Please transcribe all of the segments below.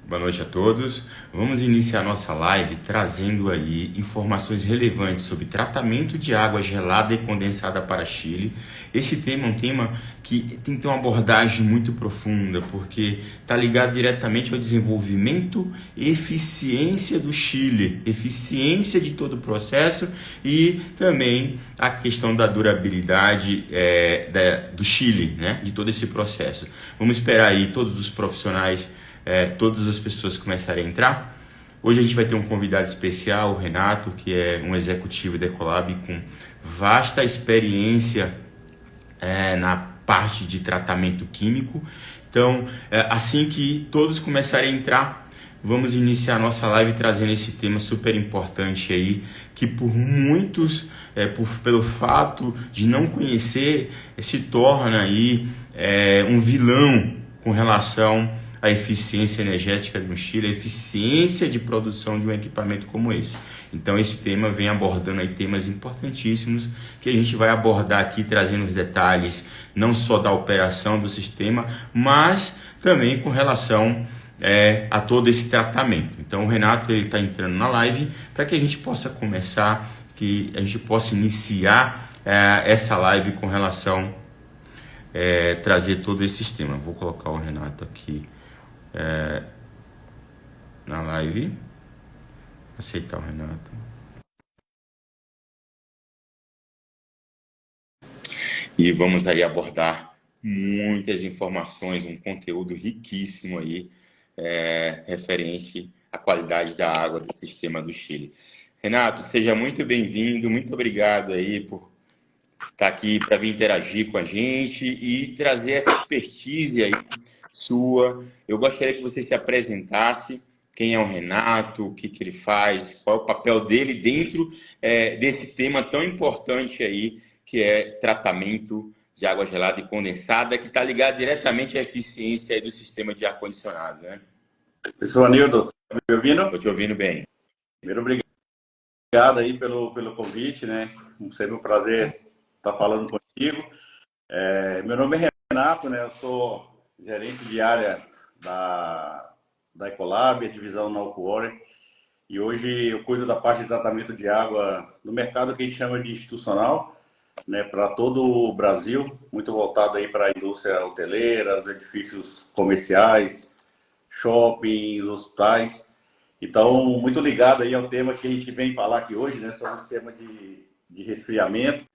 Boa noite a todos. Vamos iniciar nossa live trazendo aí informações relevantes sobre tratamento de água gelada e condensada para Chile. Esse tema é um tema que tem que ter uma abordagem muito profunda, porque está ligado diretamente ao desenvolvimento e eficiência do Chile, eficiência de todo o processo e também a questão da durabilidade do Chile, né? De todo esse processo. Vamos esperar aí todos os profissionais, todas as pessoas começarem a entrar. Hoje a gente vai ter um convidado especial, o Renato, que é um executivo da Ecolab com vasta experiência na parte de tratamento químico. Então, assim que todos começarem a entrar, vamos iniciar a nossa live trazendo esse tema super importante aí, que por muitos, pelo fato de não conhecer, se torna aí um vilão com relação a eficiência energética no Chile, a eficiência de produção de um equipamento como esse. Então esse tema vem abordando aí temas importantíssimos que a gente vai abordar aqui, trazendo os detalhes não só da operação do sistema, mas também com relação a todo esse tratamento. Então o Renato está entrando na live para que a gente possa começar, que a gente possa iniciar essa live com relação trazer todo esse sistema. Vou colocar o Renato aqui na live, aceitar o Renato. E vamos aí abordar muitas informações, um conteúdo riquíssimo aí, referente à qualidade da água do sistema do Chile. Renato, seja muito bem-vindo, muito obrigado aí por estar aqui para vir interagir com a gente e trazer essa expertise aí sua. Eu gostaria que você se apresentasse, quem é o Renato, o que ele faz, qual é o papel dele dentro desse tema tão importante aí, que é tratamento de água gelada e condensada, que está ligado diretamente à eficiência aí do sistema de ar-condicionado, né? Professor Anildo, tá me ouvindo? Estou te ouvindo bem. Primeiro, obrigado aí pelo convite, né? Sempre um prazer estar falando contigo. Meu nome é Renato, né? Eu sou gerente de área da Ecolab, a divisão Nauco Water, e hoje eu cuido da parte de tratamento de água no mercado que a gente chama de institucional, né? Para todo o Brasil, muito voltado aí para a indústria hoteleira, os edifícios comerciais, shoppings, hospitais. Então, muito ligado aí ao tema que a gente vem falar aqui hoje, né, sobre o sistema de resfriamento.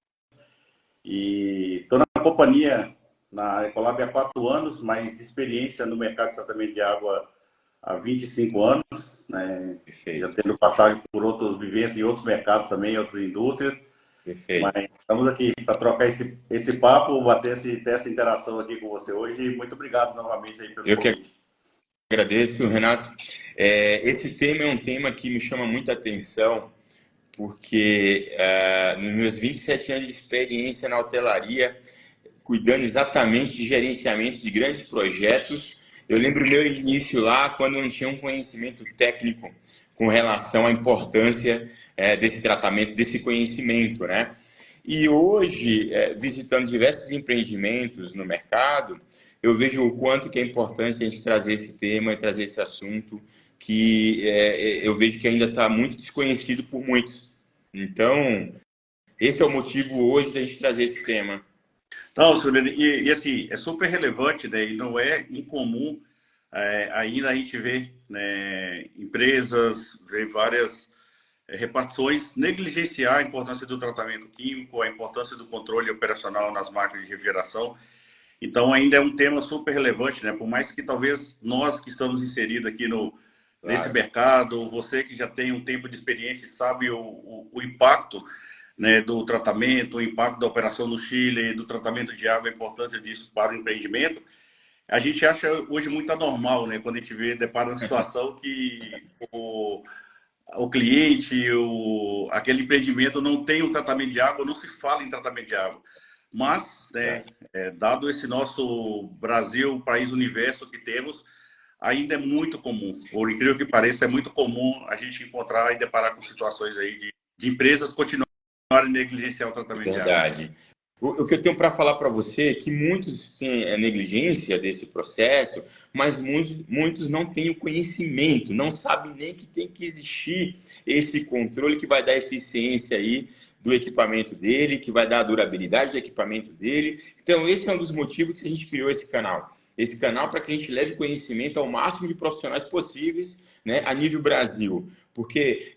E estou na companhia, na Ecolab há 4 anos, mas de experiência no mercado de tratamento de água há 25 anos, né? Já tendo passagem por outras vivências em outros mercados também, outras indústrias. Perfeito. Mas estamos aqui para trocar esse papo, ter essa interação aqui com você hoje. E muito obrigado novamente aí pelo convite. Agradeço, Renato. Esse tema é um tema que me chama muita atenção, porque nos meus 27 anos de experiência na hotelaria, cuidando exatamente de gerenciamento de grandes projetos, eu lembro o meu início lá, quando não tinha um conhecimento técnico com relação à importância desse tratamento, desse conhecimento, né? E hoje, visitando diversos empreendimentos no mercado, eu vejo o quanto que é importante a gente trazer esse tema e trazer esse assunto, que eu vejo que ainda está muito desconhecido por muitos. Então, esse é o motivo hoje da gente trazer esse tema. Não, e assim, é super relevante, né? E não é incomum ainda a gente ver, né, empresas, ver várias repartições negligenciar a importância do tratamento químico, a importância do controle operacional nas máquinas de refrigeração. Então, ainda é um tema super relevante, né? Por mais que talvez nós que estamos inseridos aqui nesse mercado, você que já tem um tempo de experiência e sabe o impacto, né, do tratamento, o impacto da operação no Chile, do tratamento de água, a importância disso para o empreendimento, a gente acha hoje muito anormal, né? Quando a gente depara uma situação que o cliente, aquele empreendimento não tem um tratamento de água, não se fala em tratamento de água. Mas, né, dado esse nosso Brasil, país universo que temos, ainda é muito comum, por incrível que pareça, é muito comum a gente encontrar e deparar com situações aí de empresas continuarem a negligenciar o tratamento de água. Verdade. O que eu tenho para falar para você é que muitos têm a negligência desse processo, mas muitos não têm o conhecimento, não sabem nem que tem que existir esse controle que vai dar eficiência aí do equipamento dele, que vai dar a durabilidade do equipamento dele. Então, esse é um dos motivos que a gente criou esse canal. Esse canal para que a gente leve conhecimento ao máximo de profissionais possíveis, né, a nível Brasil. Porque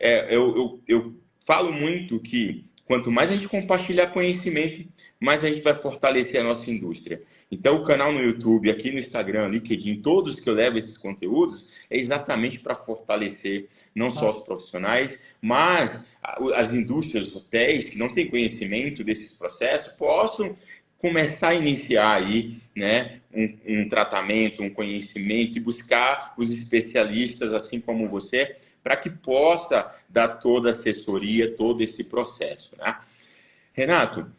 eu falo muito que quanto mais a gente compartilhar conhecimento, mais a gente vai fortalecer a nossa indústria. Então, o canal no YouTube, aqui no Instagram, LinkedIn, todos que eu levo esses conteúdos, é exatamente para fortalecer não só os profissionais, mas as indústrias, os hotéis que não têm conhecimento desses processos, possam começar a iniciar aí, né, um tratamento, um conhecimento e buscar os especialistas, assim como você, para que possa dar toda a assessoria, todo esse processo, né? Renato,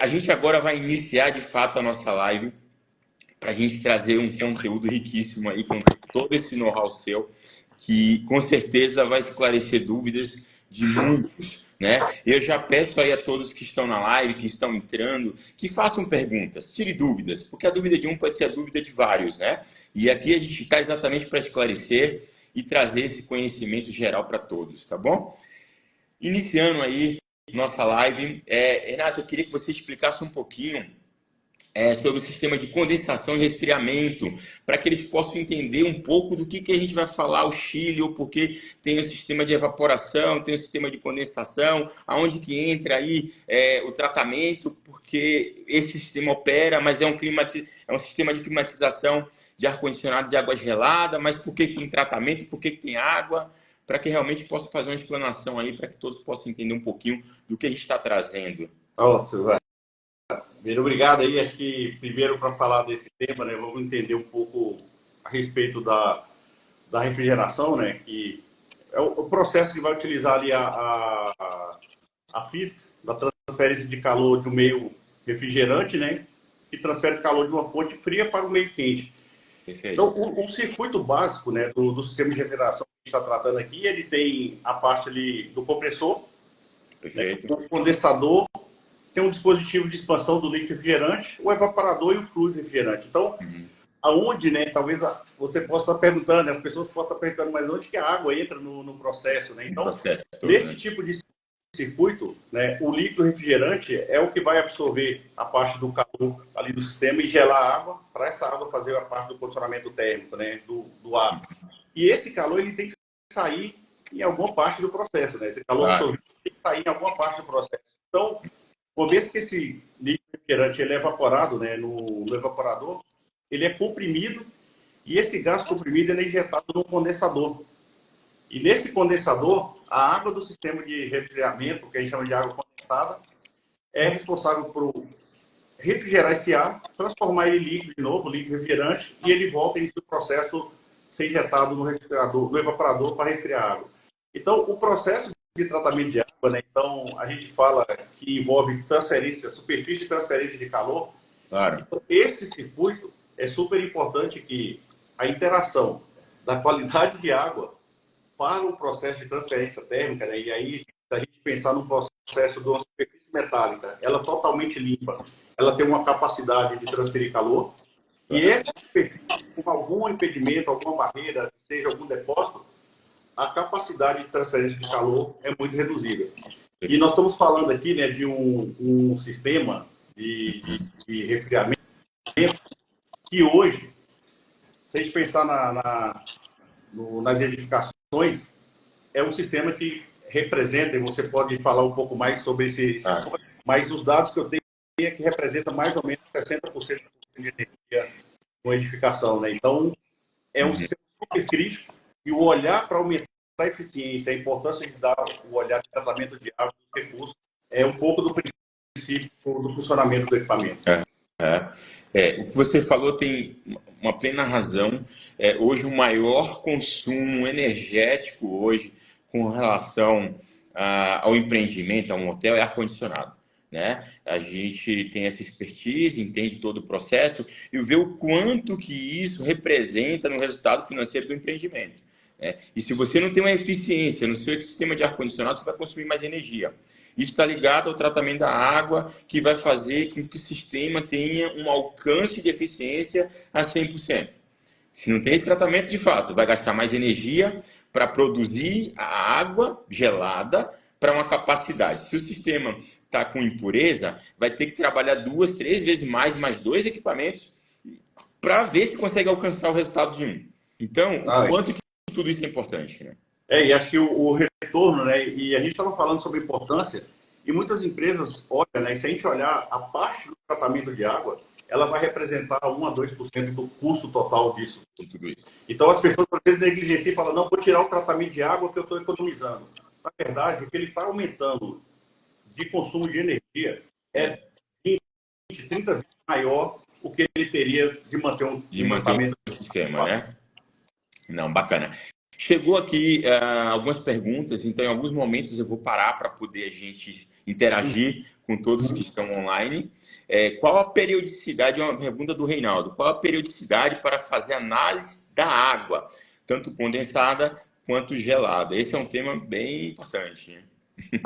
a gente agora vai iniciar de fato a nossa live para a gente trazer um conteúdo riquíssimo aí com todo esse know-how seu, que com certeza vai esclarecer dúvidas de muitos, né? Eu já peço aí a todos que estão na live, que estão entrando, que façam perguntas, tire dúvidas, porque a dúvida de um pode ser a dúvida de vários, né? E aqui a gente está exatamente para esclarecer e trazer esse conhecimento geral para todos, tá bom? Iniciando aí nossa live, Renato, eu queria que você explicasse um pouquinho sobre o sistema de condensação e resfriamento, para que eles possam entender um pouco do que a gente vai falar, o Chile, ou porque tem o sistema de evaporação, tem o sistema de condensação, aonde que entra aí o tratamento, porque esse sistema opera, mas é um sistema de climatização de ar-condicionado de água gelada, mas por que tem tratamento, por que tem água, para que realmente possa fazer uma explanação aí, para que todos possam entender um pouquinho do que a gente está trazendo. Nossa, primeiro, obrigado aí. Acho que primeiro para falar desse tema, né, vamos entender um pouco a respeito da refrigeração, né, que é o processo que vai utilizar ali a física da transferência de calor de um meio refrigerante, né, que transfere calor de uma fonte fria para o meio quente. Perfeito. Então, o circuito básico, né, do sistema de refrigeração que a gente está tratando aqui, ele tem a parte ali do compressor, né, Perfeito. o condensador, tem um dispositivo de expansão do líquido refrigerante, o evaporador e o fluido refrigerante. Então, aonde, né, talvez você possa estar perguntando, as pessoas possam estar perguntando, mas onde que a água entra no processo, né? Então, Processo todo, nesse né? tipo de circuito, né, o líquido refrigerante é o que vai absorver a parte do calor ali do sistema e gelar a água, para essa água fazer a parte do condicionamento térmico, né, do ar. E esse calor, ele tem que sair em alguma parte do processo, né? Esse calor absorvido tem que sair em alguma parte do processo. Então, uma vez que esse líquido refrigerante ele é evaporado, né, no evaporador, ele é comprimido e esse gás comprimido ele é injetado no condensador. E nesse condensador, a água do sistema de resfriamento, que a gente chama de água condensada, é responsável por refrigerar esse ar, transformar ele em líquido de novo, líquido refrigerante, e ele volta em seu processo ser injetado no refrigerador, no evaporador para resfriar a água. Então, o processo de tratamento de água, né? Então, a gente fala que envolve transferência, superfície de transferência de calor. Claro. Então, esse circuito é super importante que a interação da qualidade de água para o processo de transferência térmica, né? E aí, se a gente pensar no processo de uma superfície metálica, ela totalmente limpa, ela tem uma capacidade de transferir calor, e essa superfície, com algum impedimento, alguma barreira, seja algum depósito, a capacidade de transferência de calor é muito reduzida. E nós estamos falando aqui, né, de um sistema de resfriamento que hoje, se a gente pensar nas edificações, é um sistema que representa, e você pode falar um pouco mais sobre esse sistema, mas os dados que eu tenho é que representa mais ou menos 60% de energia com edificação, né? Então, é um sistema super crítico e o olhar para aumentar a eficiência, a importância de dar o olhar de tratamento de água dos recursos é um pouco do princípio do funcionamento do equipamento. O que você falou tem uma plena razão. Hoje, o maior consumo energético hoje com relação ao empreendimento, a um hotel, é ar-condicionado. Né? A gente tem essa expertise, entende todo o processo e vê o quanto que isso representa no resultado financeiro do empreendimento. Né? E se você não tem uma eficiência no seu sistema de ar-condicionado, você vai consumir mais energia. Isso está ligado ao tratamento da água, que vai fazer com que o sistema tenha um alcance de eficiência a 100%. Se não tem esse tratamento, de fato, vai gastar mais energia para produzir a água gelada para uma capacidade. Se o sistema está com impureza, vai ter que trabalhar 2, 3 vezes mais 2 equipamentos para ver se consegue alcançar o resultado de um. Então, o quanto que tudo isso é importante, né? E acho que o retorno, né? E a gente estava falando sobre importância, e muitas empresas olham, né? E se a gente olhar a parte do tratamento de água, ela vai representar 1 a 2% do custo total disso. Tudo isso. Então as pessoas às vezes negligenciam e falam, não, vou tirar o tratamento de água que eu estou economizando. Na verdade, o que ele está aumentando de consumo de energia é 20, 30 vezes maior o que ele teria de manter um tratamento do sistema, né? Não, bacana. Chegou aqui algumas perguntas, então em alguns momentos eu vou parar para poder a gente interagir com todos que estão online. Qual a periodicidade, é uma pergunta do Reinaldo, qual a periodicidade para fazer análise da água, tanto condensada quanto gelada? Esse é um tema bem importante, né?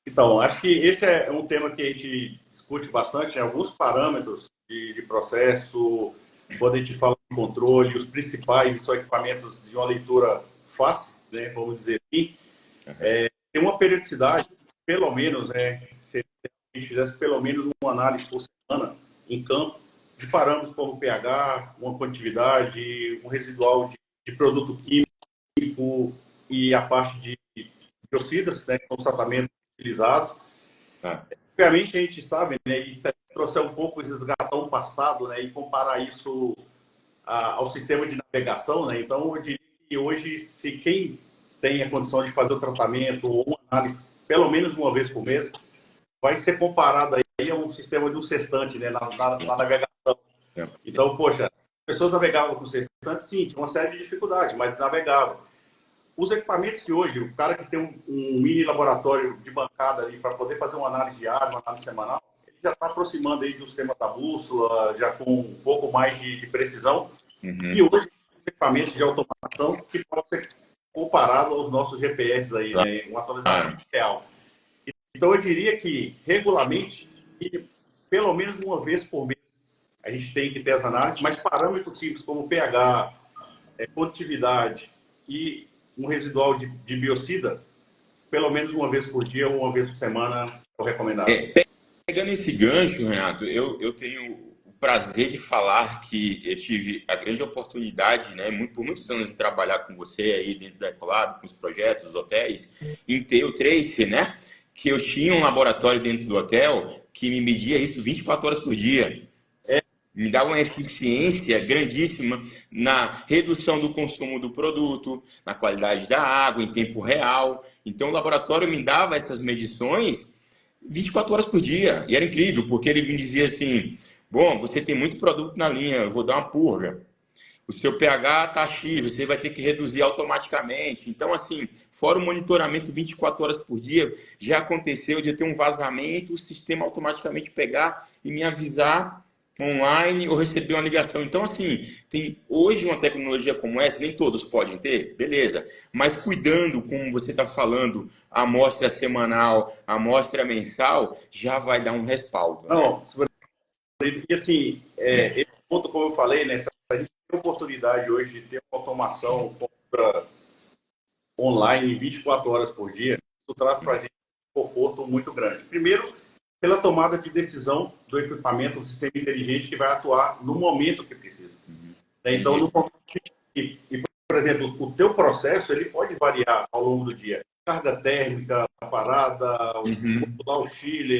Então, acho que esse é um tema que a gente discute bastante, né? Alguns parâmetros de processo, quando a gente fala de controle, os principais são equipamentos de uma leitura fácil, né? Vamos dizer assim. Tem uma periodicidade, pelo menos, né? Se a gente fizesse pelo menos uma análise por semana em campo, de parâmetros como pH, uma condutividade, um residual de produto químico e a parte de biocidas, né? Que são os tratamentos utilizados. Obviamente a gente sabe, né, e se a gente trouxer um pouco resgatar um passado, né, e comparar isso ao sistema de navegação, né, então eu diria que hoje, se quem tem a condição de fazer o tratamento ou uma análise pelo menos uma vez por mês, vai ser comparado aí a um sistema de um sextante, né, na navegação. Então, poxa, as pessoas navegavam com sextante, sim, tinha uma série de dificuldades, mas navegavam. Os equipamentos que hoje, o cara que tem um mini laboratório de bancada ali para poder fazer uma análise diária, uma análise semanal, ele já está aproximando aí do sistema da bússola, já com um pouco mais de precisão. E hoje, equipamentos de automação que podem ser comparados aos nossos GPS aí, né? Uma atualização real. Então, eu diria que, regularmente, pelo menos uma vez por mês, a gente tem que ter as análises, mas parâmetros simples como pH, condutividade e um residual de biocida, pelo menos uma vez por dia ou uma vez por semana, é o recomendado. Pegando esse gancho, Renato, eu tenho o prazer de falar que eu tive a grande oportunidade, né, por muitos anos, de trabalhar com você aí dentro da Ecolab, com os projetos, os hotéis, em ter o Trace, né, que eu tinha um laboratório dentro do hotel que me media isso 24 horas por dia. Me dava uma eficiência grandíssima na redução do consumo do produto, na qualidade da água, em tempo real. Então, o laboratório me dava essas medições 24 horas por dia. E era incrível, porque ele me dizia assim, bom, você tem muito produto na linha, eu vou dar uma purga. O seu pH está X, você vai ter que reduzir automaticamente. Então, assim, fora o monitoramento 24 horas por dia, já aconteceu de ter um vazamento, o sistema automaticamente pegar e me avisar online ou receber uma ligação. Então, assim, tem hoje uma tecnologia como essa, nem todos podem ter, beleza. Mas cuidando, como você está falando, a amostra semanal, a amostra mensal, já vai dar um respaldo. Não, né? E assim, esse ponto, como eu falei, né, a gente tem a oportunidade hoje de ter uma automação online 24 horas por dia, isso traz para a gente um conforto muito grande. Primeiro, pela tomada de decisão do equipamento, do sistema inteligente que vai atuar no momento que precisa. Então, no momento por exemplo, o teu processo ele pode variar ao longo do dia. Carga térmica, parada, o chile.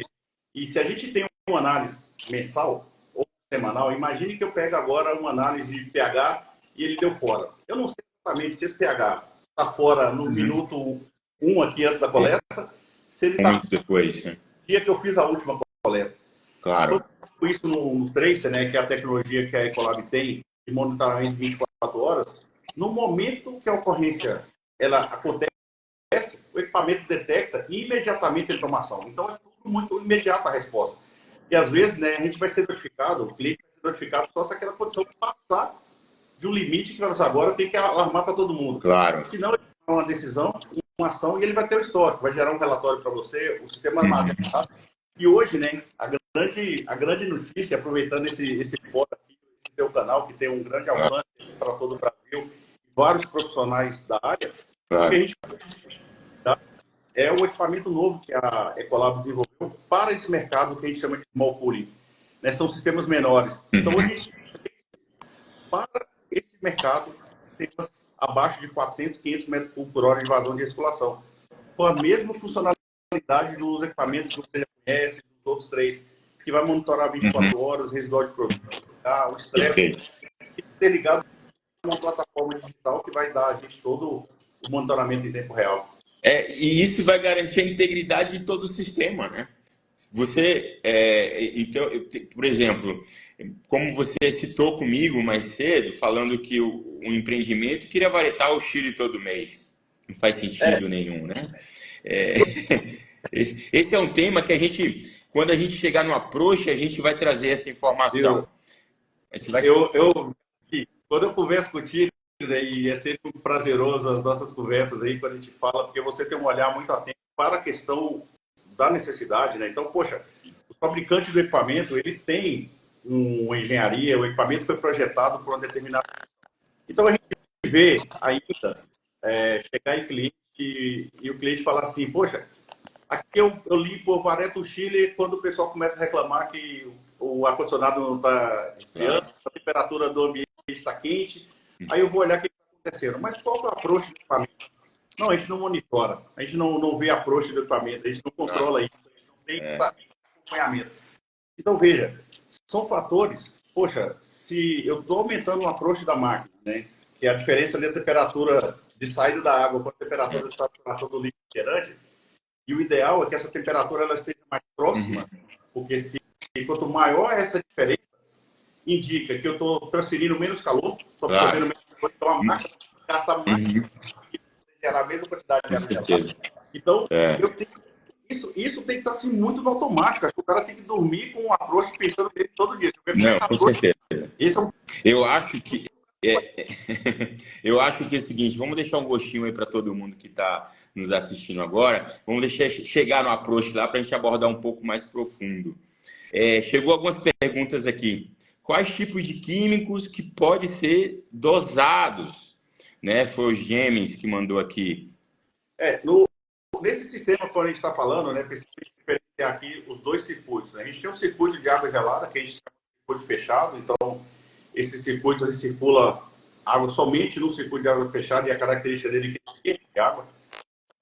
E se a gente tem uma análise mensal ou semanal, imagine que eu pego agora uma análise de pH e ele deu fora. Eu não sei exatamente se esse pH está fora no minuto 1 aqui antes da coleta, se ele está depois, né? Dia que eu fiz a última coleta. Claro. Então, isso no Tracer, né, que é a tecnologia que a Ecolab tem de monitoramento 24 horas, no momento que a ocorrência ela acontece, o equipamento detecta e imediatamente a automação. Então, é tudo muito imediato a resposta. E às vezes, né, a gente vai ser notificado, o cliente vai ser notificado só se aquela condição passar de um limite que agora tem que alarmar para todo mundo. Claro. Senão, ele toma uma decisão uma ação e ele vai ter o histórico, vai gerar um relatório para você, o sistema armazena. E hoje, né, a grande notícia, aproveitando esse fórum aqui, esse teu canal, que tem um grande alcance para todo o Brasil, vários profissionais da área, o que a gente é o equipamento novo que a Ecolab desenvolveu para esse mercado que a gente chama de small pooling. Né? São sistemas menores. Então, a gente, para esse mercado, sistemas abaixo de 400, 500 metros cúbicos por hora de vazão de recirculação. Com a mesma funcionalidade dos equipamentos que você já conhece, dos outros três, que vai monitorar 24 horas, residual de produto, o estresse, e ter ligado a uma plataforma digital que vai dar a gente todo o monitoramento em tempo real. E isso vai garantir a integridade de todo o sistema, né? Você, então, por exemplo, como você citou comigo mais cedo, falando que o empreendimento queria varetar o Chile todo mês. Não faz sentido nenhum, né? Esse é um tema que a gente, quando a gente chegar no approach, a gente vai trazer essa informação. Quando eu converso contigo, e é sempre prazeroso as nossas conversas aí, quando a gente fala, porque você tem um olhar muito atento para a questão da necessidade, né? Então, poxa, o fabricante do equipamento, ele tem uma engenharia, o equipamento foi projetado por uma determinada... Então, a gente vê ainda chegar em cliente e o cliente falar assim, poxa, aqui eu limpo o vareto Chile quando o pessoal começa a reclamar que o ar-condicionado não está esfriando, a temperatura do ambiente está quente, aí eu vou olhar o que está acontecendo. Mas qual é o approach do equipamento? Não, a gente não monitora, a gente não vê a approach do equipamento, a gente não controla isso, a gente não tem acompanhamento. Então, veja, são fatores, poxa, se eu estou aumentando o approach da máquina, né, que é a diferença da temperatura de saída da água com a temperatura de saturação do líquido refrigerante, e o ideal é que essa temperatura ela esteja mais próxima, porque quanto maior essa diferença, indica que eu estou transferindo menos calor, estou absorvendo menos calor, então a máquina gasta mais gerar a mesma quantidade de água gelada. Então, isso tem que estar assim, muito no automático. Acho que o cara tem que dormir com um approach pensando nele todo dia. Não, com certeza. Esse é um... Eu acho que eu acho que é o seguinte, vamos deixar um gostinho aí para todo mundo que está nos assistindo agora. Vamos deixar chegar no approach lá para a gente abordar um pouco mais profundo. Chegou algumas perguntas aqui. Quais tipos de químicos que podem ser dosados? Né? Foi o Gemens que mandou aqui. Nesse sistema, quando a gente está falando, né, precisa diferenciar aqui os dois circuitos. Né? A gente tem um circuito de água gelada, que a gente chama de circuito fechado. Então, esse circuito ele circula água somente no circuito de água fechada e a característica dele é que é água.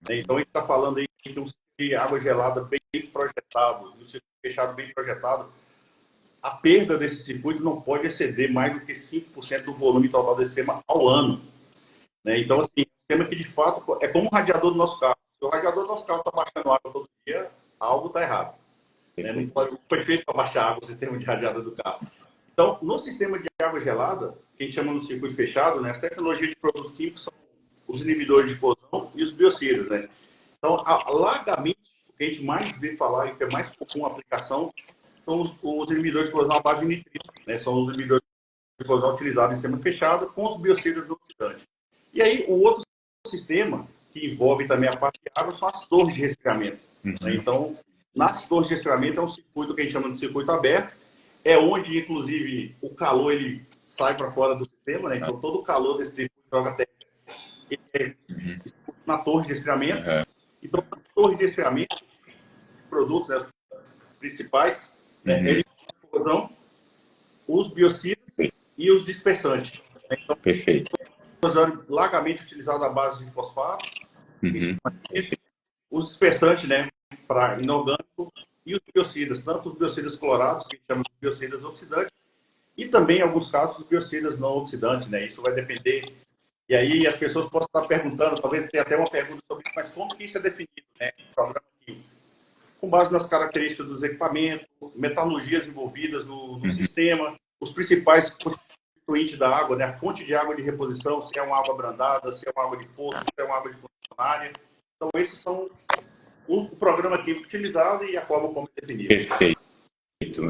Né? Então, a gente está falando aí de um circuito de água gelada bem projetado, e um circuito fechado bem projetado. A perda desse circuito não pode exceder mais do que 5% do volume total do sistema ao ano. Né? Então, assim, o sistema que de fato é como o radiador do nosso carro. Se o radiador do nosso carro está baixando água todo dia, algo está errado. Né? Não foi feito para baixar água o sistema de radiador do carro. Então, no sistema de água gelada, que a gente chama de circuito fechado, né, as tecnologias de produto químico são os inibidores de corrosão e os biocidas. Né? Então, largamente, o que a gente mais vê falar e que é mais comum a aplicação são os inibidores de corrosão à base de nitrito. Né? São os inibidores de corrosão utilizados em sistema fechado com os biocidas oxidantes. E aí, o outro sistema, que envolve também a parte de água, são as torres de resfriamento. Né? Então, nas torres de resfriamento é um circuito que a gente chama de circuito aberto, é onde, inclusive, o calor ele sai para fora do sistema, né? Então todo o calor desse circuito de troca térmica na torre de resfriamento. Então, na torre de resfriamento, produtos, né, os principais, né, eles são os biocidas e os dispersantes. Então, perfeito. Largamente utilizado à base de fosfato, os dispersantes, né, para inorgânico, e os biocidas, tanto os biocidas clorados, que chamamos de biocidas oxidantes, e também, em alguns casos, os biocidas não oxidantes, né? Isso vai depender. E aí as pessoas possam estar perguntando, talvez tenha até uma pergunta sobre isso, mas como que isso é definido, né? Programa químico. Com base nas características dos equipamentos, metalurgias envolvidas no sistema, os principais constituintes da água, né? A fonte de água de reposição, se é uma água brandada, se é uma água de poço, se é uma água de concessionária. Então, esses são o programa químico utilizado e a forma como é definido. Perfeito.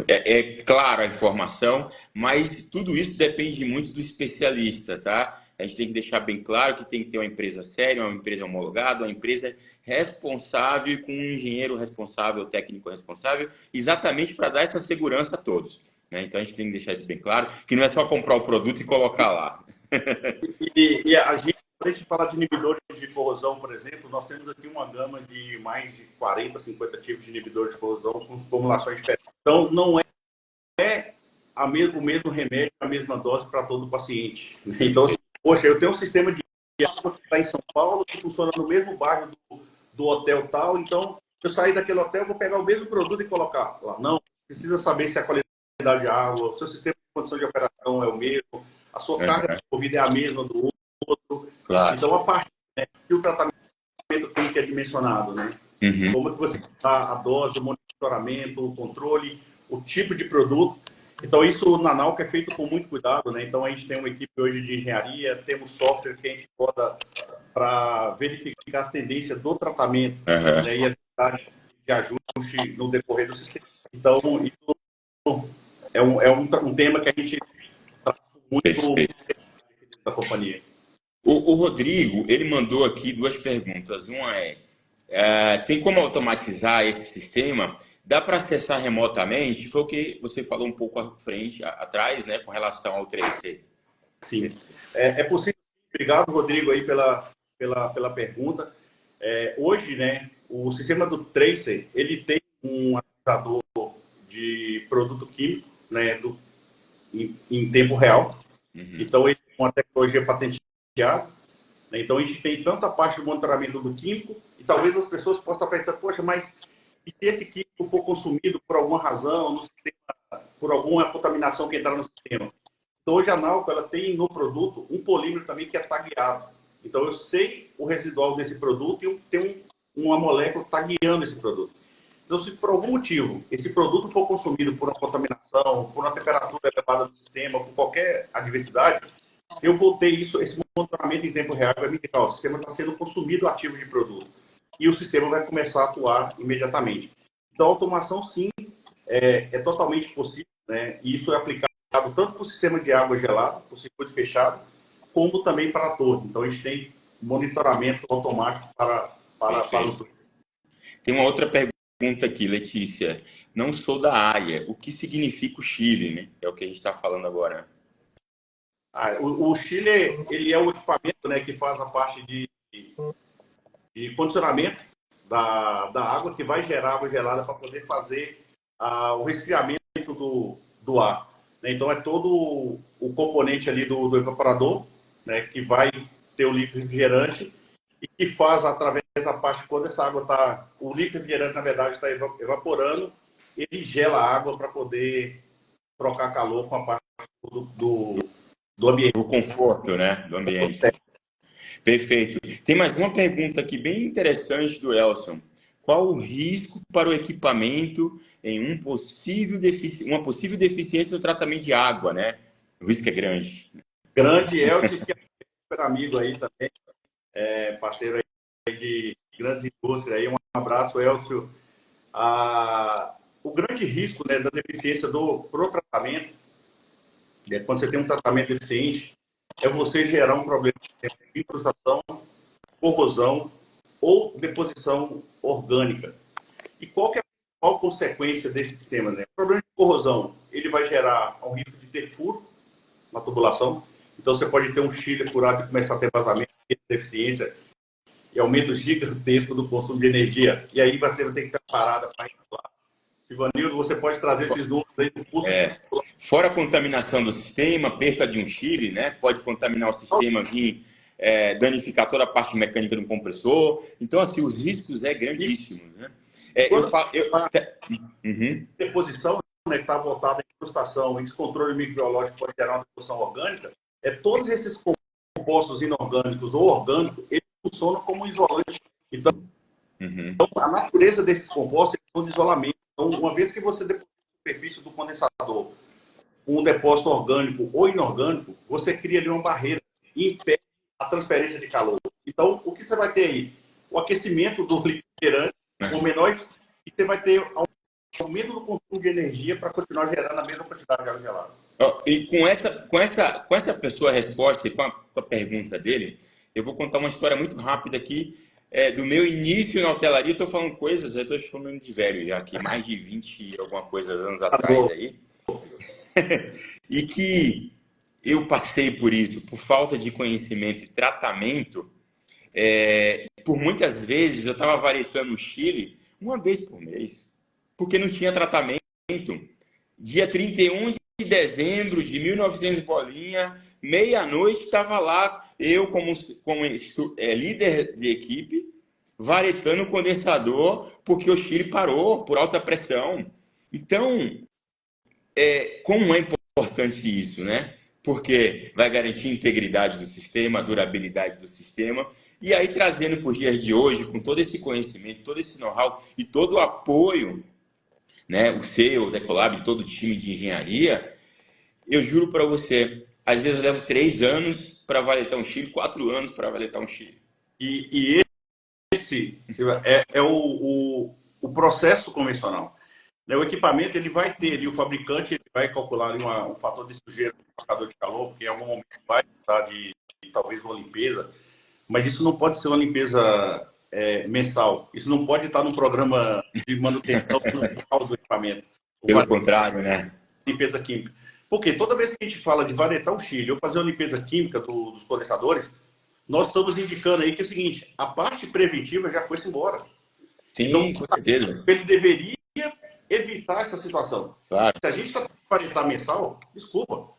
É clara a informação, mas tudo isso depende muito do especialista, tá? a gente tem que deixar bem claro que tem que ter uma empresa séria, uma empresa homologada, uma empresa responsável e com um engenheiro responsável, técnico responsável, exatamente para dar essa segurança a todos, né? Então a gente tem que deixar isso bem claro, que não é só comprar o produto e colocar lá. E a gente, quando a gente fala de inibidores de corrosão, por exemplo, nós temos aqui uma gama de mais de 40, 50 tipos de inibidores de corrosão com formulações diferentes. Então, não é o mesmo remédio, a mesma dose para todo paciente. Então, poxa, eu tenho um sistema de água que está em São Paulo, que funciona no mesmo bairro do hotel tal, então, eu sair daquele hotel, vou pegar o mesmo produto e colocar lá. Não, precisa saber se a qualidade de água, o seu sistema de condição de operação é o mesmo, a sua carga de Covid é a mesma do outro. Claro. Então, a parte que o tratamento tem que é dimensionado, né? Como é que você dá a dose, o monitoramento, o controle, o tipo de produto. Então, isso na Nalco é feito com muito cuidado, né? Então, a gente tem uma equipe hoje de engenharia, temos software que a gente roda para verificar as tendências do tratamento, né? E a necessidade de ajuste no decorrer do sistema. Então, isso é um tema que a gente trata muito da companhia. O Rodrigo, ele mandou aqui duas perguntas. Uma tem como automatizar esse sistema? Dá para acessar remotamente? Foi o que você falou um pouco atrás, né, com relação ao 3C. Sim, é possível. Obrigado, Rodrigo, aí pela pergunta. Hoje, né, o sistema do Tracer, ele tem um analisador de produto químico, né, em tempo real. Então, ele é uma tecnologia patenteada. Né? Então, a gente tem tanto a parte do monitoramento do químico, e talvez as pessoas possam estar perguntando, poxa, mas e se esse químico for consumido por alguma razão, no sistema, por alguma contaminação que entrar no sistema? Então, hoje a Nalco, ela tem no produto um polímero também que é tagueado. Então, eu sei o residual desse produto e tem uma molécula tagueando esse produto. Então, se por algum motivo esse produto for consumido por uma contaminação, por uma temperatura elevada do sistema, por qualquer adversidade, eu vou ter esse monitoramento em tempo real, vai me indicar, o sistema está sendo consumido ativo de produto. E o sistema vai começar a atuar imediatamente. Então, a automação, sim, é totalmente possível, né? E isso é aplicado tanto para o sistema de água gelada, para o circuito fechado, como também para a torre. Então, a gente tem monitoramento automático para o... Tem uma outra pergunta aqui, Letícia. Não sou da área. O que significa o Chile, né? É o que a gente está falando agora. O Chile, ele é o equipamento, né, que faz a parte de condicionamento da água, que vai gerar água gelada para poder fazer o resfriamento do ar. Né? Então, é todo o componente ali do evaporador, né, que vai ter o líquido refrigerante e que faz, através da parte, quando essa água está... O líquido refrigerante, na verdade, está evaporando, ele gela a água para poder trocar calor com a parte do ambiente. O conforto, né, do ambiente. Perfeito. Tem mais uma pergunta aqui bem interessante do Elson. Qual o risco para o equipamento em uma possível deficiência no tratamento de água, né? O risco é grande. Grande, Elson, que é super amigo aí também, parceiro aí de grandes indústrias aí. Um abraço, Elcio. O grande risco, né, da deficiência pro tratamento, quando você tem um tratamento deficiente, é você gerar um problema de incrustação, corrosão ou deposição orgânica. E qual que é a principal consequência desse sistema? Né? O problema de corrosão, ele vai gerar um risco de ter furo na tubulação. Então, você pode ter um chile furado e começar a ter vazamento, deficiência, e aumento gigantesco do consumo de energia. E aí você vai ter que ter parada para instalar. Sivanildo, você pode trazer esses números aí do custo. Fora a contaminação do sistema, perca de um chile, né? Pode contaminar o sistema, vir danificar toda a parte mecânica do compressor. Então, assim, os riscos grandíssimos, né? Deposição, né, que está voltada à incrustação e descontrole microbiológico pode gerar uma deposição orgânica, todos esses compostos inorgânicos ou orgânicos, eles funcionam como isolante. Então, a natureza desses compostos é de isolamento. Então, uma vez que você deposita a superfície do condensador um depósito orgânico ou inorgânico, você cria ali uma barreira e impede a transferência de calor. Então, o que você vai ter aí? O aquecimento do refrigerante, o menor, e você vai ter aumento do consumo de energia para continuar gerando a mesma quantidade de água gelada. Ó, e com essa pessoa resposta e com a pergunta dele, eu vou contar uma história muito rápida aqui do meu início na hotelaria. Estou falando coisas, eu estou chamando de velho já aqui, mais de 20 e alguma coisa anos atrás aí, e que eu passei por isso, por falta de conhecimento e tratamento. Por muitas vezes eu estava varetando o Chile uma vez por mês, porque não tinha tratamento. Dia 31 de dezembro de 1900 bolinha, meia-noite, estava lá, eu como líder de equipe, varetando o condensador, porque o Chile parou por alta pressão. Então, como é importante isso, né? Porque vai garantir a integridade do sistema, a durabilidade do sistema. E aí, trazendo para os dias de hoje, com todo esse conhecimento, todo esse know-how e todo o apoio, né, o seu, o Decolab, todo o time de engenharia, eu juro para você, às vezes eu levo 3 anos para valetar um Chile, 4 anos para valetar um Chile. E esse o processo convencional. Né? O equipamento ele vai ter ali, o fabricante ele vai calcular ali um fator de sujeira no marcador de calor, porque em algum momento vai precisar de talvez uma limpeza, mas isso não pode ser uma limpeza mensal. Isso não pode estar num programa de manutenção anual do equipamento. Pelo contrário, né? Limpeza química. Porque toda vez que a gente fala de varetar o Chile ou fazer uma limpeza química dos condensadores, nós estamos indicando aí que é o seguinte, a parte preventiva já foi-se embora. Sim, então, com certeza. Ele deveria evitar essa situação. Claro. Se a gente está para varetar mensal, desculpa,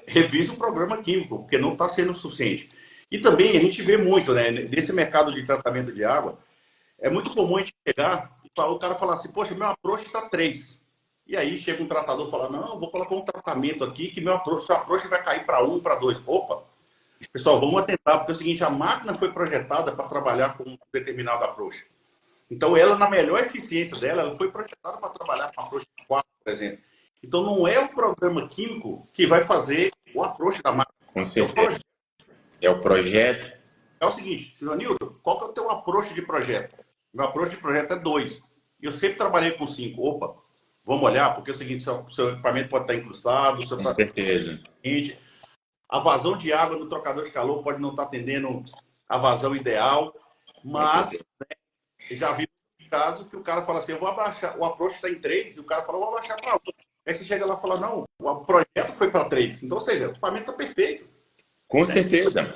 revisa o programa químico, porque não está sendo suficiente. E também a gente vê muito, né, nesse mercado de tratamento de água, é muito comum a gente chegar e o cara falar assim, poxa, meu approach está 3. E aí chega um tratador e fala, não, vou colocar um tratamento aqui que seu approach vai cair para 1, para 2. Opa! Pessoal, vamos atentar, porque é o seguinte, a máquina foi projetada para trabalhar com um determinado approach. Então, ela, na melhor eficiência dela, ela foi projetada para trabalhar com approach 4, por exemplo. Então, não é o programa químico que vai fazer o approach da máquina. Com certeza. É o projeto. É o seguinte, senhor Nildo, qual que é o teu approach de projeto? Meu approach de projeto é 2. E eu sempre trabalhei com 5. Opa, vamos olhar, porque é o seguinte, seu equipamento pode estar incrustado. Com certeza. A vazão de água no trocador de calor pode não estar atendendo a vazão ideal, mas já vi um caso que o cara fala assim, eu vou abaixar, o approach está em 3, e o cara fala, eu vou abaixar para 1. Aí você chega lá e fala, não, o projeto foi para 3. Então, ou seja, o equipamento está perfeito. Com certeza.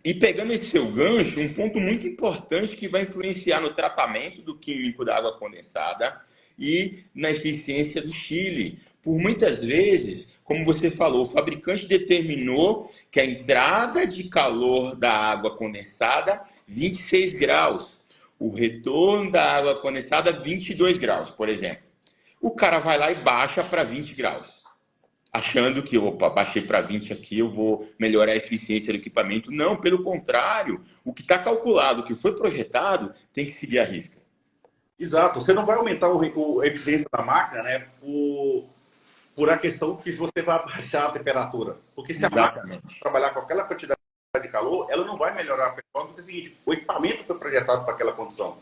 E pegando esse seu gancho, um ponto muito importante que vai influenciar no tratamento do químico da água condensada e na eficiência do Chile. Por muitas vezes, como você falou, o fabricante determinou que a entrada de calor da água condensada 26 graus, o retorno da água condensada 22 graus, por exemplo. O cara vai lá e baixa para 20 graus, achando que, opa, baixei para 20 aqui, eu vou melhorar a eficiência do equipamento. Não, pelo contrário, o que está calculado, o que foi projetado, tem que seguir a risca. Exato, você não vai aumentar a eficiência da máquina, né, por a questão que você vai baixar a temperatura. Porque se a máquina trabalhar com aquela quantidade de calor, ela não vai melhorar a performance, porque é o seguinte, o equipamento foi projetado para aquela condição.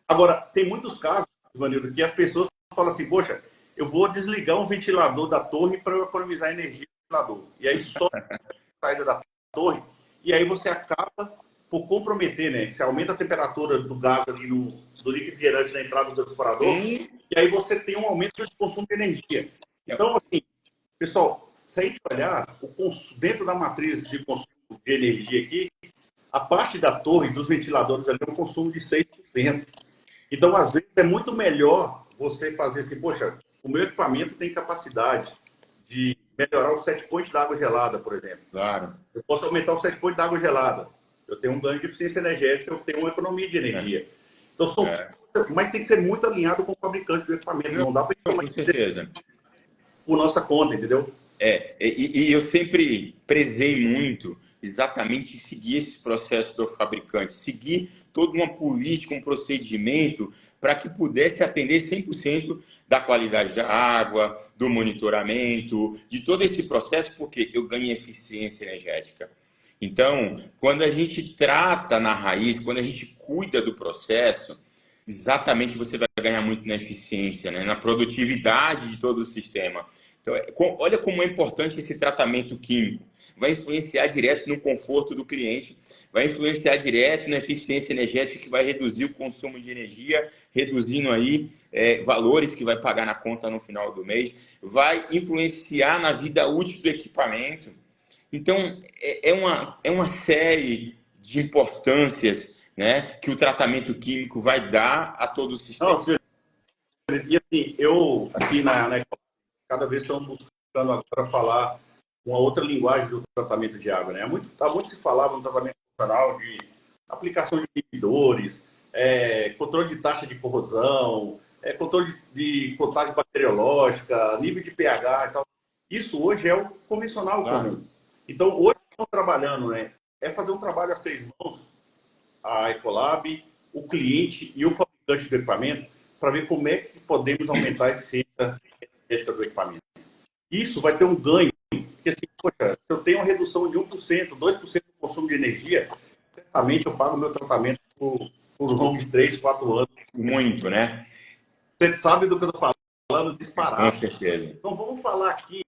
Agora, tem muitos casos, Ivanildo, que as pessoas falam assim, poxa, eu vou desligar um ventilador da torre para eu economizar energia do ventilador. E aí só a saída da torre, e aí você acaba por comprometer, né? Você aumenta a temperatura do gás ali do liquidificante na entrada do evaporador, e aí você tem um aumento de consumo de energia. Então, assim, pessoal, se a gente olhar dentro da matriz de consumo de energia aqui, a parte da torre dos ventiladores ali é um consumo de 6%. Então, às vezes, é muito melhor você fazer assim, poxa, o meu equipamento tem capacidade de melhorar o set point da água gelada, por exemplo. Claro. Eu posso aumentar o set point da água gelada. Eu tenho um ganho de eficiência energética, eu tenho uma economia de energia. Então, mas tem que ser muito alinhado com o fabricante do equipamento. Não dá para com certeza. Por nossa conta, entendeu? E eu sempre prezei muito exatamente seguir esse processo do fabricante, seguir toda uma política, um procedimento para que pudesse atender 100% da qualidade da água, do monitoramento, de todo esse processo, porque eu ganho eficiência energética. Então, quando a gente trata na raiz, quando a gente cuida do processo, exatamente você vai ganhar muito na eficiência, né? Na produtividade de todo o sistema. Então, olha como é importante esse tratamento químico. Vai influenciar direto no conforto do cliente, vai influenciar direto na eficiência energética, que vai reduzir o consumo de energia, reduzindo aí valores que vai pagar na conta no final do mês, vai influenciar na vida útil do equipamento. Então, é uma série de importâncias, né, que o tratamento químico vai dar a todo o sistema. Não, e assim, eu aqui na cada vez estamos buscando agora falar uma outra linguagem do tratamento de água, né? Há muito se falava no tratamento funcional de aplicação de inibidores, controle de taxa de corrosão, controle de contagem bacteriológica, nível de pH e tal. Isso hoje é o convencional comum. Então, hoje estamos trabalhando, né? É fazer um trabalho a 6 mãos, a Ecolab, o cliente e o fabricante do equipamento, para ver como é que podemos aumentar a eficiência energética do equipamento. Isso vai ter um ganho, porque assim, poxa, se eu tenho uma redução de 1%, 2% do consumo de energia, certamente eu pago o meu tratamento por longo de 3, 4 anos. Muito, né? Você sabe do que eu estou falando, disparado. Com certeza. Então vamos falar aqui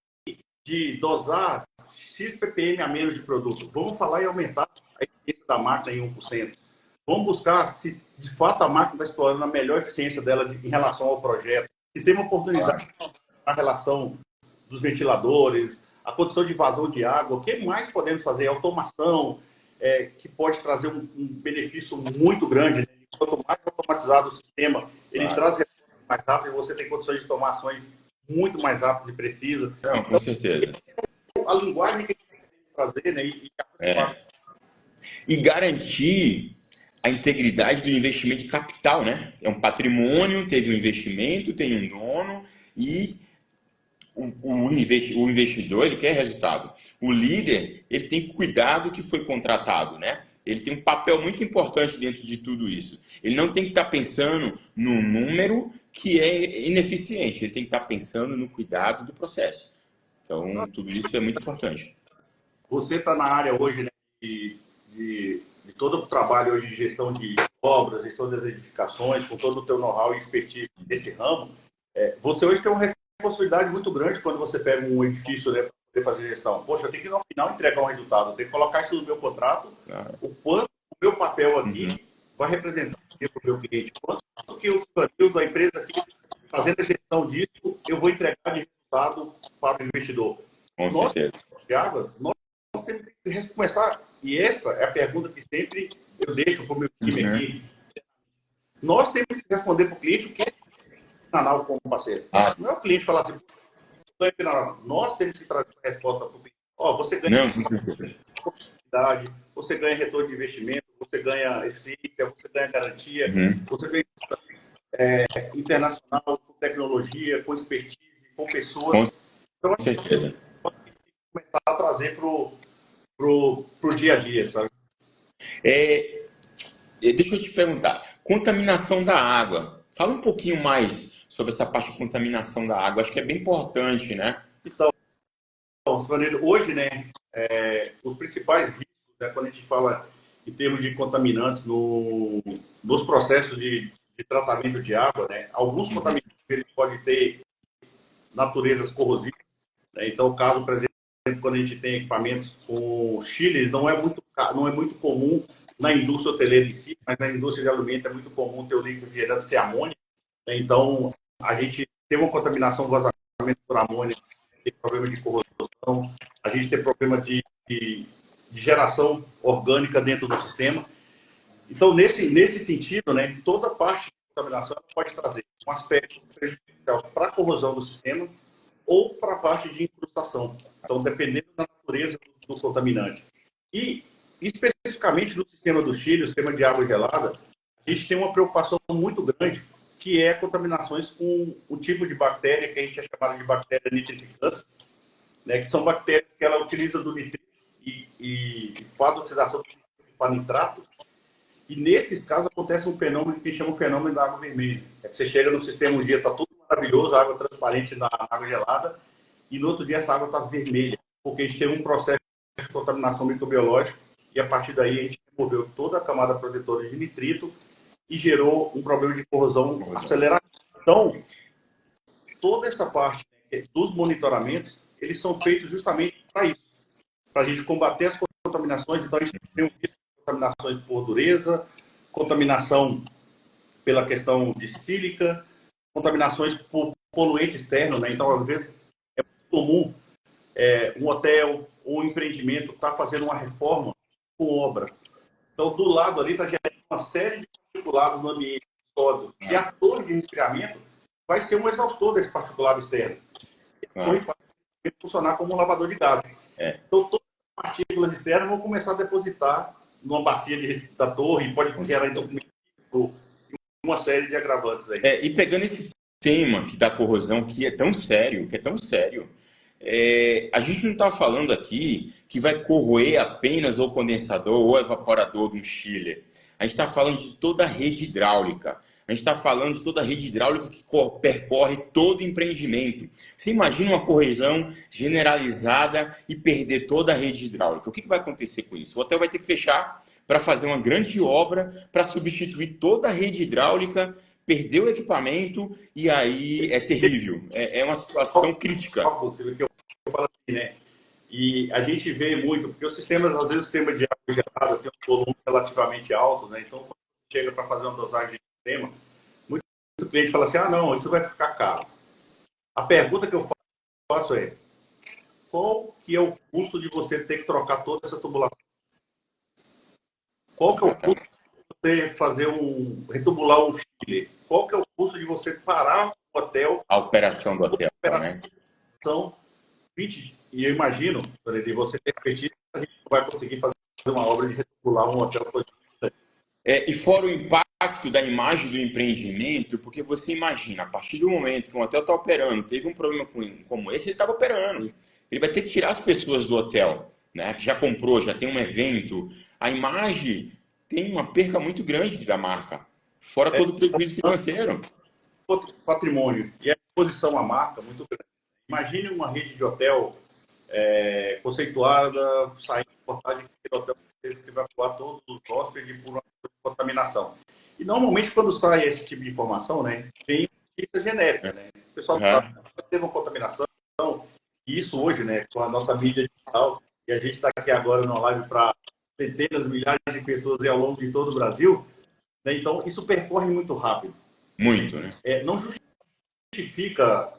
de dosar X ppm a menos de produto. Vamos falar em aumentar a eficiência da máquina em 1%. Vamos buscar se, de fato, a máquina está explorando a melhor eficiência dela em relação ao projeto. Se tem uma oportunidade na relação dos ventiladores, a condição de vazão de água, o que mais podemos fazer? Automação, que pode trazer um benefício muito grande. Né? Quanto mais automatizado o sistema, ele traz respostas mais rápidas, você tem condições de tomar ações muito mais rápidas e precisas. Não, com certeza. A linguagem que a gente tem que trazer, né? E garantir a integridade do investimento de capital, né? É um patrimônio, teve um investimento, tem um dono e o investidor, ele quer resultado. O líder, ele tem que cuidar do que foi contratado, né? Ele tem um papel muito importante dentro de tudo isso. Ele não tem que estar pensando no número que é ineficiente, ele tem que estar pensando no cuidado do processo. Então, tudo isso é muito importante. Você está na área hoje, né, de todo o trabalho hoje de gestão de obras, gestão das edificações, com todo o teu know-how e expertise nesse ramo. Você hoje tem uma responsabilidade muito grande quando você pega um edifício, né, para poder fazer gestão. Poxa, eu tenho que no final entregar um resultado, eu tenho que colocar isso no meu contrato, o quanto o meu papel aqui vai representar para o meu cliente, quanto que o funil da empresa aqui, fazendo a gestão disso, eu vou entregar de resultado para o investidor. Com certeza. Nós temos que começar, e essa é a pergunta que sempre eu deixo para o meu time aqui. Nós temos que responder para o cliente o que é canal como parceiro. Não é o cliente falar assim, nós temos que trazer a resposta para o cliente. Você ganha oportunidade, você ganha retorno de investimento, você ganha eficiência, você ganha garantia, você ganha internacional, com tecnologia, com expertise, com pessoas. Então, com certeza. Começar a trazer pro dia a dia, sabe? Deixa eu te perguntar, contaminação da água. Fala um pouquinho mais sobre essa parte de contaminação da água. Acho que é bem importante, né? Então, hoje, né, os principais riscos, né, quando a gente fala em termos de contaminantes nos processos de tratamento de água, né, alguns contaminantes eles podem ter naturezas corrosivas. Né? Então, o caso, por exemplo, quando a gente tem equipamentos com chillers, não é muito comum na indústria hoteleira em si, mas na indústria de alimento é muito comum ter o líquido gerando ser amônia. Né? Então, a gente tem uma contaminação do vazamento por amônia, tem problema de corrosão, a gente tem problema de geração orgânica dentro do sistema. Então, nesse sentido, né, toda parte de contaminação pode trazer um aspecto prejudicial para a corrosão do sistema ou para a parte de incrustação. Então, dependendo da natureza do contaminante. E, especificamente no sistema do Chile, o sistema de água gelada, a gente tem uma preocupação muito grande, que é contaminações com o tipo de bactéria que a gente é chamado de bactéria nitrificante, né, que são bactérias que ela utiliza do nitrito e faz a oxidação para nitrato. E nesses casos acontece um fenômeno que a gente chama de fenômeno da água vermelha. Que você chega no sistema um dia, está tudo maravilhoso, água transparente na água gelada, e no outro dia essa água está vermelha, porque a gente teve um processo de contaminação microbiológica, e a partir daí a gente removeu toda a camada protetora de nitrito e gerou um problema de corrosão acelerada. Então, toda essa parte dos monitoramentos, eles são feitos justamente para isso, para a gente combater as contaminações. Então, a gente tem um risco de contaminações por dureza, contaminação pela questão de sílica, contaminações por poluente externo, né? Então, às vezes, é muito comum um hotel ou um empreendimento estar fazendo uma reforma com obra. Então, do lado ali está gerando uma série de particulados no ambiente todo. E a torre de resfriamento vai ser um exaustor desse particulado externo. A torre vai funcionar como um lavador de gases. Então, todas as partículas externas vão começar a depositar numa bacia da torre e pode gerar então uma série de agravantes aí. E pegando esse tema da corrosão, que é tão sério, a gente não está falando aqui que vai corroer apenas o condensador ou o evaporador de um chiller. A gente está falando de toda a rede hidráulica. A gente está falando de toda a rede hidráulica que percorre todo o empreendimento. Você imagina uma corrosão generalizada e perder toda a rede hidráulica. O que vai acontecer com isso? O hotel vai ter que fechar para fazer uma grande obra para substituir toda a rede hidráulica, perder o equipamento e aí é terrível. É uma situação crítica. Que eu falo assim, né? E a gente vê muito, porque os sistemas, às vezes, o sistema de água gelada tem um volume relativamente alto, né? Então, quando chega para fazer uma dosagem de sistema, muito cliente fala assim, não, isso vai ficar caro. A pergunta que eu faço é, qual que é o custo de você ter que trocar toda essa tubulação? Qual que é o custo de você retubular um chiller? Qual que é o custo de você parar o hotel? A operação do hotel, né? São 20, e eu imagino, de você ter expertise, a gente não vai conseguir fazer uma obra de retubular um hotel. E fora o impacto da imagem do empreendimento, porque você imagina, a partir do momento que um hotel está operando, teve um problema como esse, ele estava operando. Ele vai ter que tirar as pessoas do hotel, né? Que já comprou, já tem um evento. A imagem tem uma perca muito grande da marca, fora todo o prejuízo financeiro. Patrimônio e a exposição à marca muito grande. Imagine uma rede de hotel conceituada, saindo de reportagem que o hotel que vai voar todos os hóspedes por uma contaminação. E normalmente quando sai esse tipo de informação, né, tem notícia genérica, né? O pessoal sabe que teve uma contaminação, e isso hoje, né, com a nossa mídia digital, e a gente está aqui agora numa live para centenas, milhares de pessoas ao longo de todo o Brasil, né? Então isso percorre muito rápido. Muito, né? Não justifica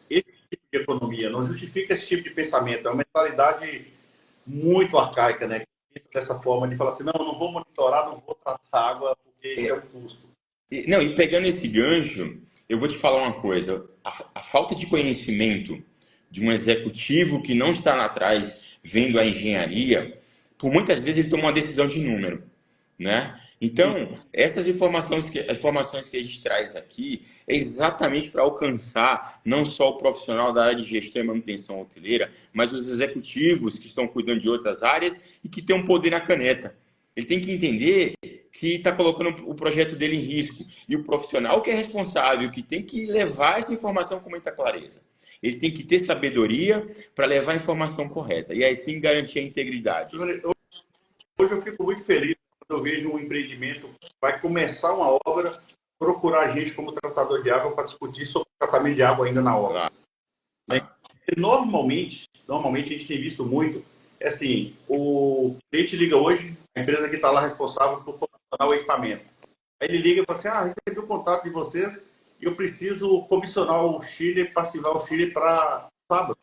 esse tipo de economia, não justifica esse tipo de pensamento. É uma mentalidade muito arcaica, né? Dessa forma de falar assim, não vou monitorar, não vou tratar água, porque isso é um custo. E pegando esse gancho, eu vou te falar uma coisa. A falta de conhecimento de um executivo que não está lá atrás vendo a engenharia, por muitas vezes ele toma uma decisão de número, né? Então, essas informações que a gente traz aqui é exatamente para alcançar não só o profissional da área de gestão e manutenção hoteleira, mas os executivos que estão cuidando de outras áreas e que têm um poder na caneta. Ele tem que entender que está colocando o projeto dele em risco. E o profissional que é responsável, que tem que levar essa informação com muita clareza. Ele tem que ter sabedoria para levar a informação correta. E aí sim garantir a integridade. Hoje eu fico muito feliz quando eu vejo um empreendimento que vai começar uma obra, procurar a gente como tratador de água para discutir sobre o tratamento de água ainda na obra. Normalmente a gente tem visto muito, assim, o cliente liga hoje, a empresa que está lá responsável por comissionar o equipamento. Aí ele liga e fala assim, recebi o contato de vocês e eu preciso comissionar o chiller, passivar o chiller para sábado.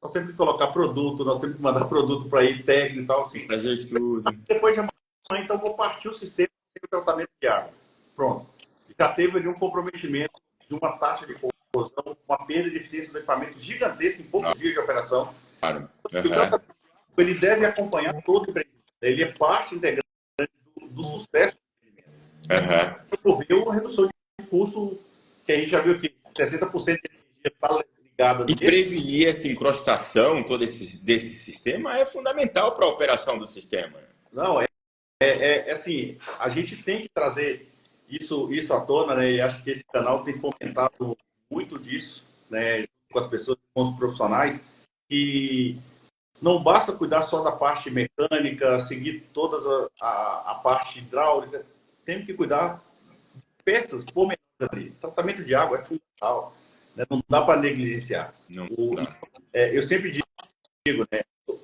Nós temos que colocar produto, nós temos que mandar produto para ir técnico e tal, assim. Fazer tudo. Depois de amanhã, então, vou partir o sistema de tratamento de água. Pronto. Já teve ali um comprometimento de uma taxa de corrosão, uma perda de eficiência do equipamento gigantesca em poucos dias de operação. Claro. Ele deve acompanhar todo o empreendimento. Ele é parte integrante do sucesso do empreendimento. Promoveu uma redução de custo que a gente já viu que 60% de energia está ligada. E prevenir essa incrustação desse sistema é fundamental para a operação do sistema. Não, assim, a gente tem que trazer isso à tona, né? E acho que esse canal tem fomentado muito disso, né? Com as pessoas, com os profissionais, que não basta cuidar só da parte mecânica, seguir toda a parte hidráulica, tem que cuidar de peças pormenores ali. Tratamento de água é fundamental. né? Não dá para negligenciar. Não O, dá. eu sempre digo, né?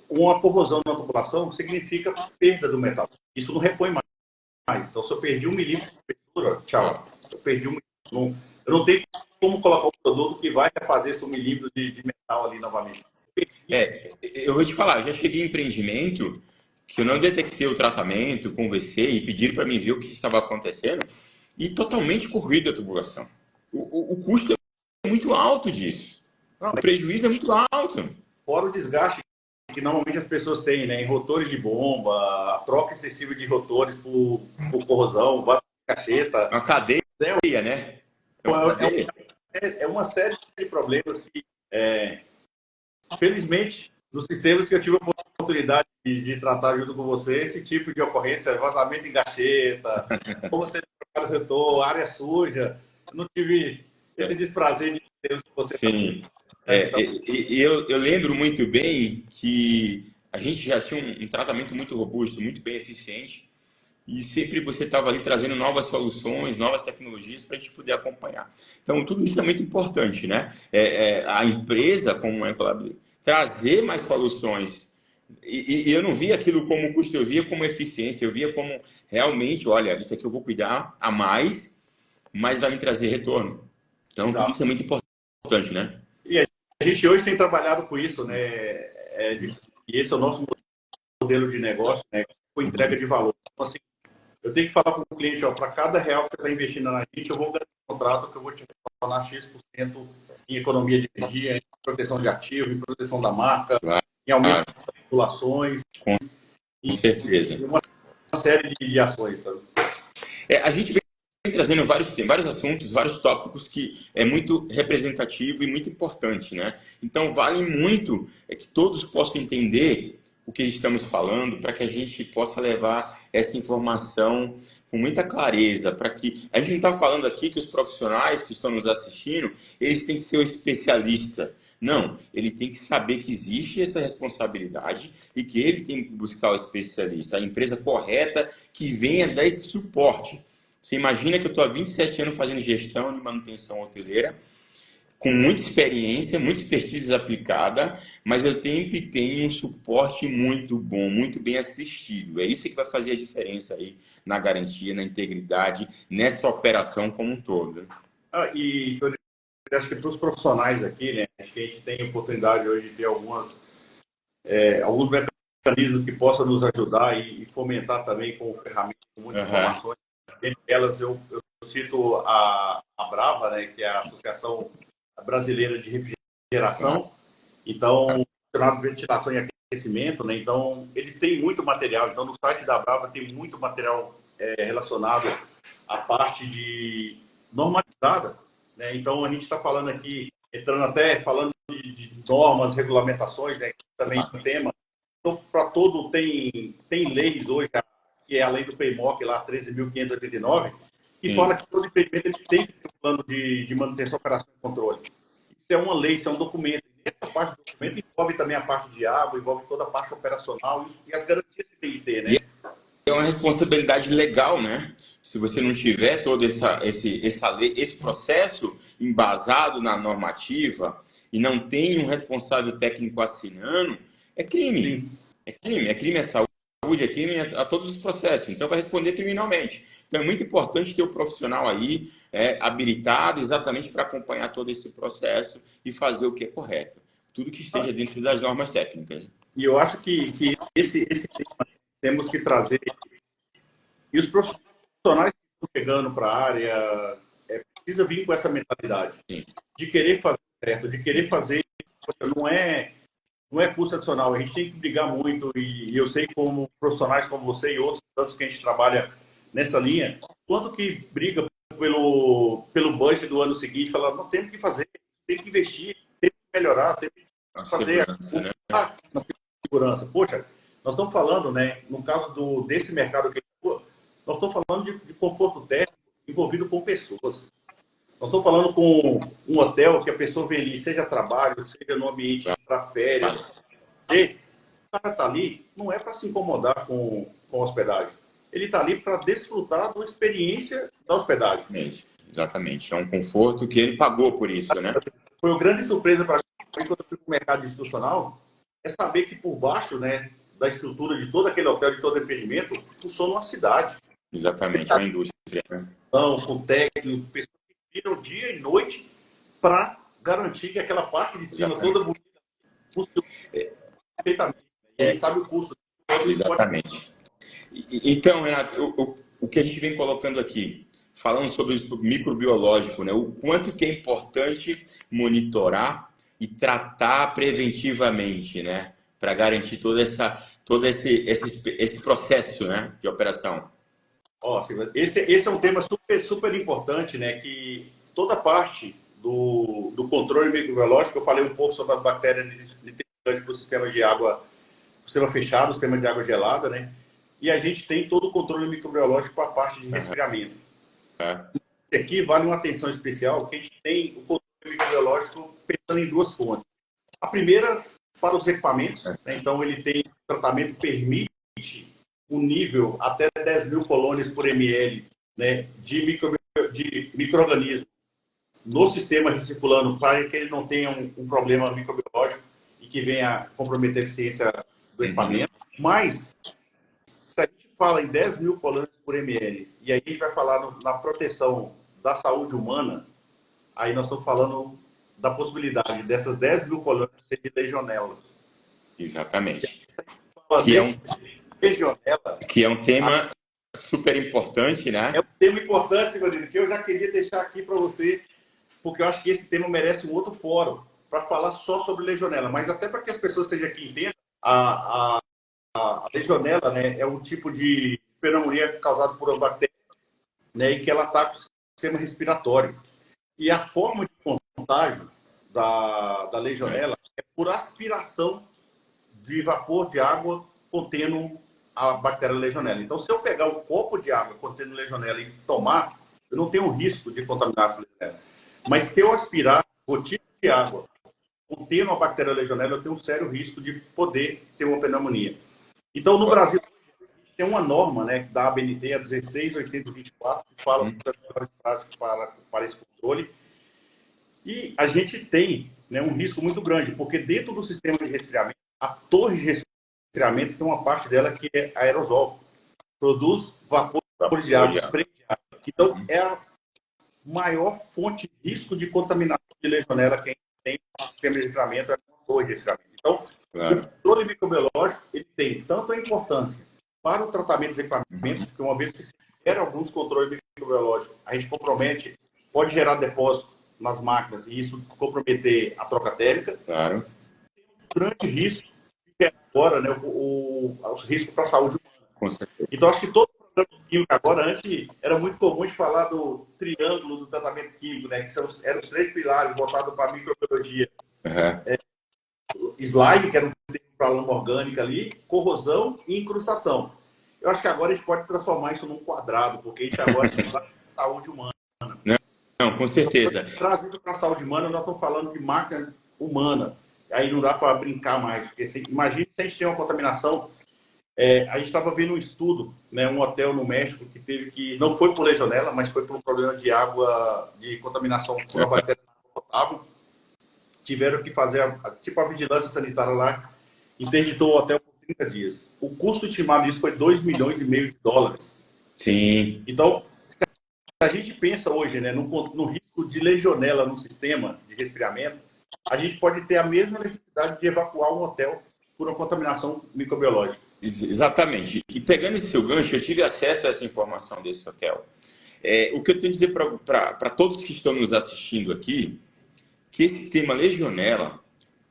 Uma corrosão na tubulação significa perda do metal. Isso não repõe mais. Então, se eu perdi 1 milímetro de espessura, tchau. Eu perdi 1 milímetro. Eu não tenho como colocar um produto que vai fazer esse 1 milímetro de metal ali novamente. Eu vou te falar, eu já cheguei em empreendimento que eu não detectei o tratamento, conversei e pediram para mim ver o que estava acontecendo e totalmente corrida a tubulação. O custo é muito alto disso. Não, O prejuízo é muito alto. fora o desgaste que normalmente as pessoas têm, né? Em rotores de bomba, a troca excessiva de rotores por corrosão, vaso de cacheta. Uma cadeia, É, né? É uma cadeia. é uma série de problemas que, felizmente, nos sistemas que eu tive a oportunidade de tratar junto com você, esse tipo de ocorrência, vazamento em gacheta, ou você trocar o retor, área suja, eu não tive esse desprazer de ter isso que você Sim. faz, né? Então, Eu lembro muito bem que a gente já tinha um tratamento muito robusto, muito bem eficiente, e sempre você estava ali trazendo novas soluções, novas tecnologias para a gente poder acompanhar. Então, tudo isso é muito importante, né? A empresa, como é trazer mais soluções. E eu não via aquilo como custo, eu via como eficiência, eu via como realmente, olha, isso aqui eu vou cuidar a mais, mas vai me trazer retorno. Então, tudo isso é exato. muito importante, né? E a gente hoje tem trabalhado com isso, né? E esse é o nosso modelo de negócio, né? Com entrega de valor. Então, assim, eu tenho que falar com o cliente, ó, para cada real que você está investindo na gente, eu vou garantir um contrato que eu vou te retornar X% em economia de energia, em proteção de ativo, em proteção da marca, em aumento Claro, das regulações, com certeza. e uma série de ações, sabe? A gente vem trazendo vários assuntos, vários tópicos que é muito representativo e muito importante, né? Então vale muito que todos possam entender o que estamos falando para que a gente possa levar essa informação com muita clareza, para que a gente não está falando aqui que os profissionais que estão nos assistindo, eles têm que ser o especialista. Não, ele tem que saber que existe essa responsabilidade e que ele tem que buscar o especialista, a empresa correta que venha dar esse suporte. Você imagina que eu estou há 27 anos fazendo gestão de manutenção hoteleira, com muita experiência, muita expertise aplicada, mas eu sempre tenho um suporte muito bom, muito bem assistido. É isso que vai fazer a diferença aí na garantia, na integridade, nessa operação como um todo. E eu acho que para os profissionais aqui, né, acho que a gente tem a oportunidade hoje de ter alguns mecanismos que possam nos ajudar e fomentar também com ferramentas, com muitas informações. Entre elas, eu cito a Brava, né, que é a Associação Brasileira de Refrigeração. Então, de ventilação e aquecimento, né? Então, eles têm muito material. Então, no site da Brava tem muito material relacionado à parte de normatizada, né? Então, a gente está falando aqui, falando de normas, regulamentações, né? Que também é um tema. Então, para todo, tem leis hoje, que é a lei do PMOC, lá, 13.589, que fala que todo empreendimento ele tem que ter um plano de manutenção, operação e controle. Isso é uma lei, isso é um documento. E essa parte do documento envolve também a parte de água, envolve toda a parte operacional e as garantias que tem que ter, né? É uma responsabilidade legal, né? Se você não tiver todo esse processo embasado na normativa e não tem um responsável técnico assinando, é crime. Sim. É crime à saúde, é crime a todos os processos. Então vai responder criminalmente. Então é muito importante ter o profissional aí habilitado exatamente para acompanhar todo esse processo e fazer o que é correto. Tudo que esteja dentro das normas técnicas. E eu acho que esse tema temos que trazer. E os profissionais que estão chegando para a área precisa vir com essa mentalidade Sim. de querer fazer certo, de querer fazer. Não é custo adicional. A gente tem que brigar muito e eu sei como profissionais como você e outros tantos que a gente trabalha nessa linha, quanto que briga pelo budget do ano seguinte, falando, não temos que fazer, tem que investir, tem que melhorar, tem que fazer na segurança. Poxa, nós estamos falando, né, no caso desse mercado que nós estamos falando de conforto técnico envolvido com pessoas. Nós estamos falando com um hotel que a pessoa vem ali, seja trabalho, seja no ambiente para férias. E o cara está ali, não é para se incomodar com a hospedagem. Ele está ali para desfrutar da experiência da hospedagem. Exatamente. É um conforto que ele pagou por isso, né? Foi uma grande surpresa para mim quando eu fui para o mercado institucional, é saber que por baixo, né, da estrutura de todo aquele hotel, de todo empreendimento, funciona uma cidade. Exatamente, é uma indústria, né? Com técnico, pessoas que viram dia e noite para garantir que aquela parte de cima Exatamente. toda bonita funciona perfeitamente. E aí sabe o custo. Exatamente. Então, Renato, o que a gente vem colocando aqui, falando sobre o microbiológico, né? O quanto que é importante monitorar e tratar preventivamente, né? Para garantir todo esse processo, né? De operação. Ó, esse é um tema super, super importante, né? Que toda parte do controle microbiológico, eu falei um pouco sobre as bactérias limitantes para o sistema de água, sistema fechado, sistema de água gelada, né? E a gente tem todo o controle microbiológico para a parte de resfriamento. Esse aqui vale uma atenção especial, que a gente tem o controle microbiológico pensando em duas fontes. A primeira, para os equipamentos, né? Então ele tem tratamento que permite um nível até 10 mil colônias por ml, né, de micro-organismo no sistema recirculando para que ele não tenha um problema microbiológico e que venha comprometer a eficiência do equipamento. Mas, se a gente fala em 10 mil colônias por ml, e aí a gente vai falar na proteção da saúde humana, aí nós estamos falando da possibilidade dessas 10 mil colônias serem de legionela. Exatamente. Legionela, que é um tema super importante, né? É um tema importante, Godinho, que eu já queria deixar aqui para você, porque eu acho que esse tema merece um outro fórum para falar só sobre legionela, mas até para que as pessoas estejam aqui entendam, a legionela, né, é um tipo de pneumonia causada por uma bactéria, né, e que ela ataca o sistema respiratório. E a forma de contágio da legionela é por aspiração de vapor de água contendo a bactéria legionela. Então, se eu pegar um copo de água contendo legionela e tomar, eu não tenho risco de contaminar com legionela. Mas se eu aspirar gotinha de água contendo a bactéria legionela, eu tenho um sério risco de poder ter uma pneumonia. Então, no Brasil, a gente tem uma norma, né, da ABNT, a 16824, que fala sobre as melhores práticas para esse controle. E a gente tem, né, um risco muito grande, porque dentro do sistema de resfriamento, a torre de resfriamento tem uma parte dela que é aerosol. Produz vapor de água, spray de água. Então, é a maior fonte de risco de contaminação de legionela que a gente tem no sistema de resfriamento, é a torre de resfriamento. Então, o controle microbiológico, ele tem tanto a importância para o tratamento dos equipamentos, porque uma vez que se gera alguns controles microbiológicos, a gente compromete, pode gerar depósito nas máquinas e isso comprometer a troca térmica. Claro. Tem um grande risco, que é agora, né, os riscos para a saúde humana. Com certeza. Então, acho que todo o programa químico agora, antes, era muito comum de falar do triângulo do tratamento químico, né, que eram os 3 pilares voltados para a microbiologia. Slide, que era um termo para a lama orgânica ali, corrosão e incrustação. Eu acho que agora a gente pode transformar isso num quadrado, porque a gente agora tem saúde humana. Não, com certeza. Trazido para a saúde humana, nós estamos falando de máquina humana. Aí não dá para brincar mais. Porque imagine se a gente tem uma contaminação. A gente estava vendo um estudo, né, um hotel no México que teve que, não foi por legionela, mas foi por um problema de água, de contaminação por uma bactéria potável. Tiveram que fazer a vigilância sanitária lá, interditou o hotel por 30 dias. O custo estimado disso foi 2,5 milhões. Sim. Então, se a gente pensa hoje, né, no risco de legionela no sistema de resfriamento, a gente pode ter a mesma necessidade de evacuar um hotel por uma contaminação microbiológica. Exatamente. E pegando esse seu gancho, eu tive acesso a essa informação desse hotel. O que eu tenho a dizer para todos que estão nos assistindo aqui, que esse tema legionela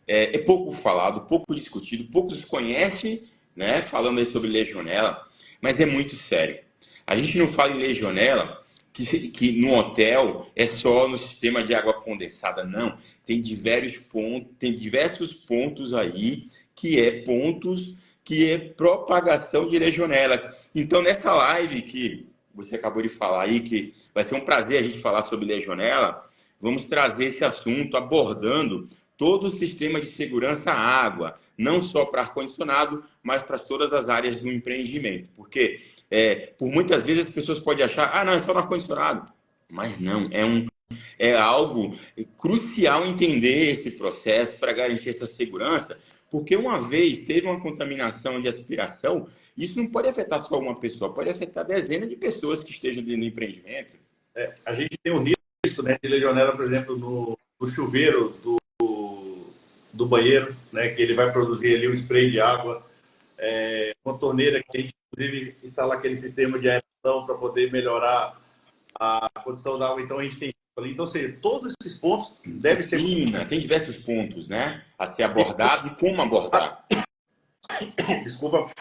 é pouco falado, pouco discutido, poucos conhecem, né, falando aí sobre legionela, mas é muito sério. A gente não fala em legionela que no hotel é só no sistema de água condensada, não. Tem diversos pontos aí que é propagação de legionela. Então, nessa live que você acabou de falar aí, que vai ser um prazer a gente falar sobre legionela, vamos trazer esse assunto abordando todo o sistema de segurança à água, não só para ar-condicionado, mas para todas as áreas do empreendimento. Porque, por muitas vezes, as pessoas podem achar, não, é só no ar-condicionado. Mas não, é algo crucial entender esse processo para garantir essa segurança, porque uma vez teve uma contaminação de aspiração, isso não pode afetar só uma pessoa, pode afetar dezenas de pessoas que estejam dentro do empreendimento. A gente tem um risco, né, de legionela, por exemplo, no chuveiro do banheiro, né, que ele vai produzir ali um spray de água, uma torneira que a gente, inclusive, instala aquele sistema de aeração para poder melhorar a condição da água. Então, a gente tem ali. Então, ou seja, todos esses pontos devem ser... Tem diversos pontos, né, a ser abordados e como abordar. Desculpa.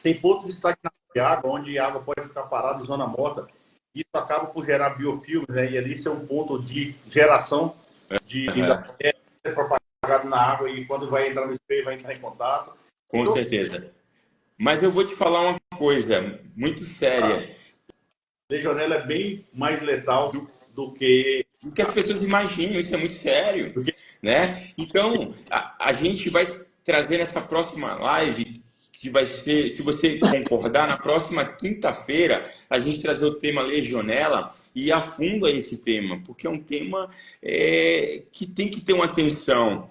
Tem pontos de estagnação de água, onde a água pode ficar parada em zona morta. Isso acaba por gerar biofilmes, né? E ali isso é um ponto de geração de bactérias propagado na água, e quando vai entrar no spray, vai entrar em contato. Com então, certeza. Mas eu vou te falar uma coisa muito séria. Legionela é bem mais letal do que as pessoas imaginam, isso é muito sério, né? Então, a gente vai trazer nessa próxima live, que vai ser, se você concordar, na próxima quinta-feira, a gente trazer o tema Legionela e ir a fundo a esse tema, porque é um tema que tem que ter uma atenção.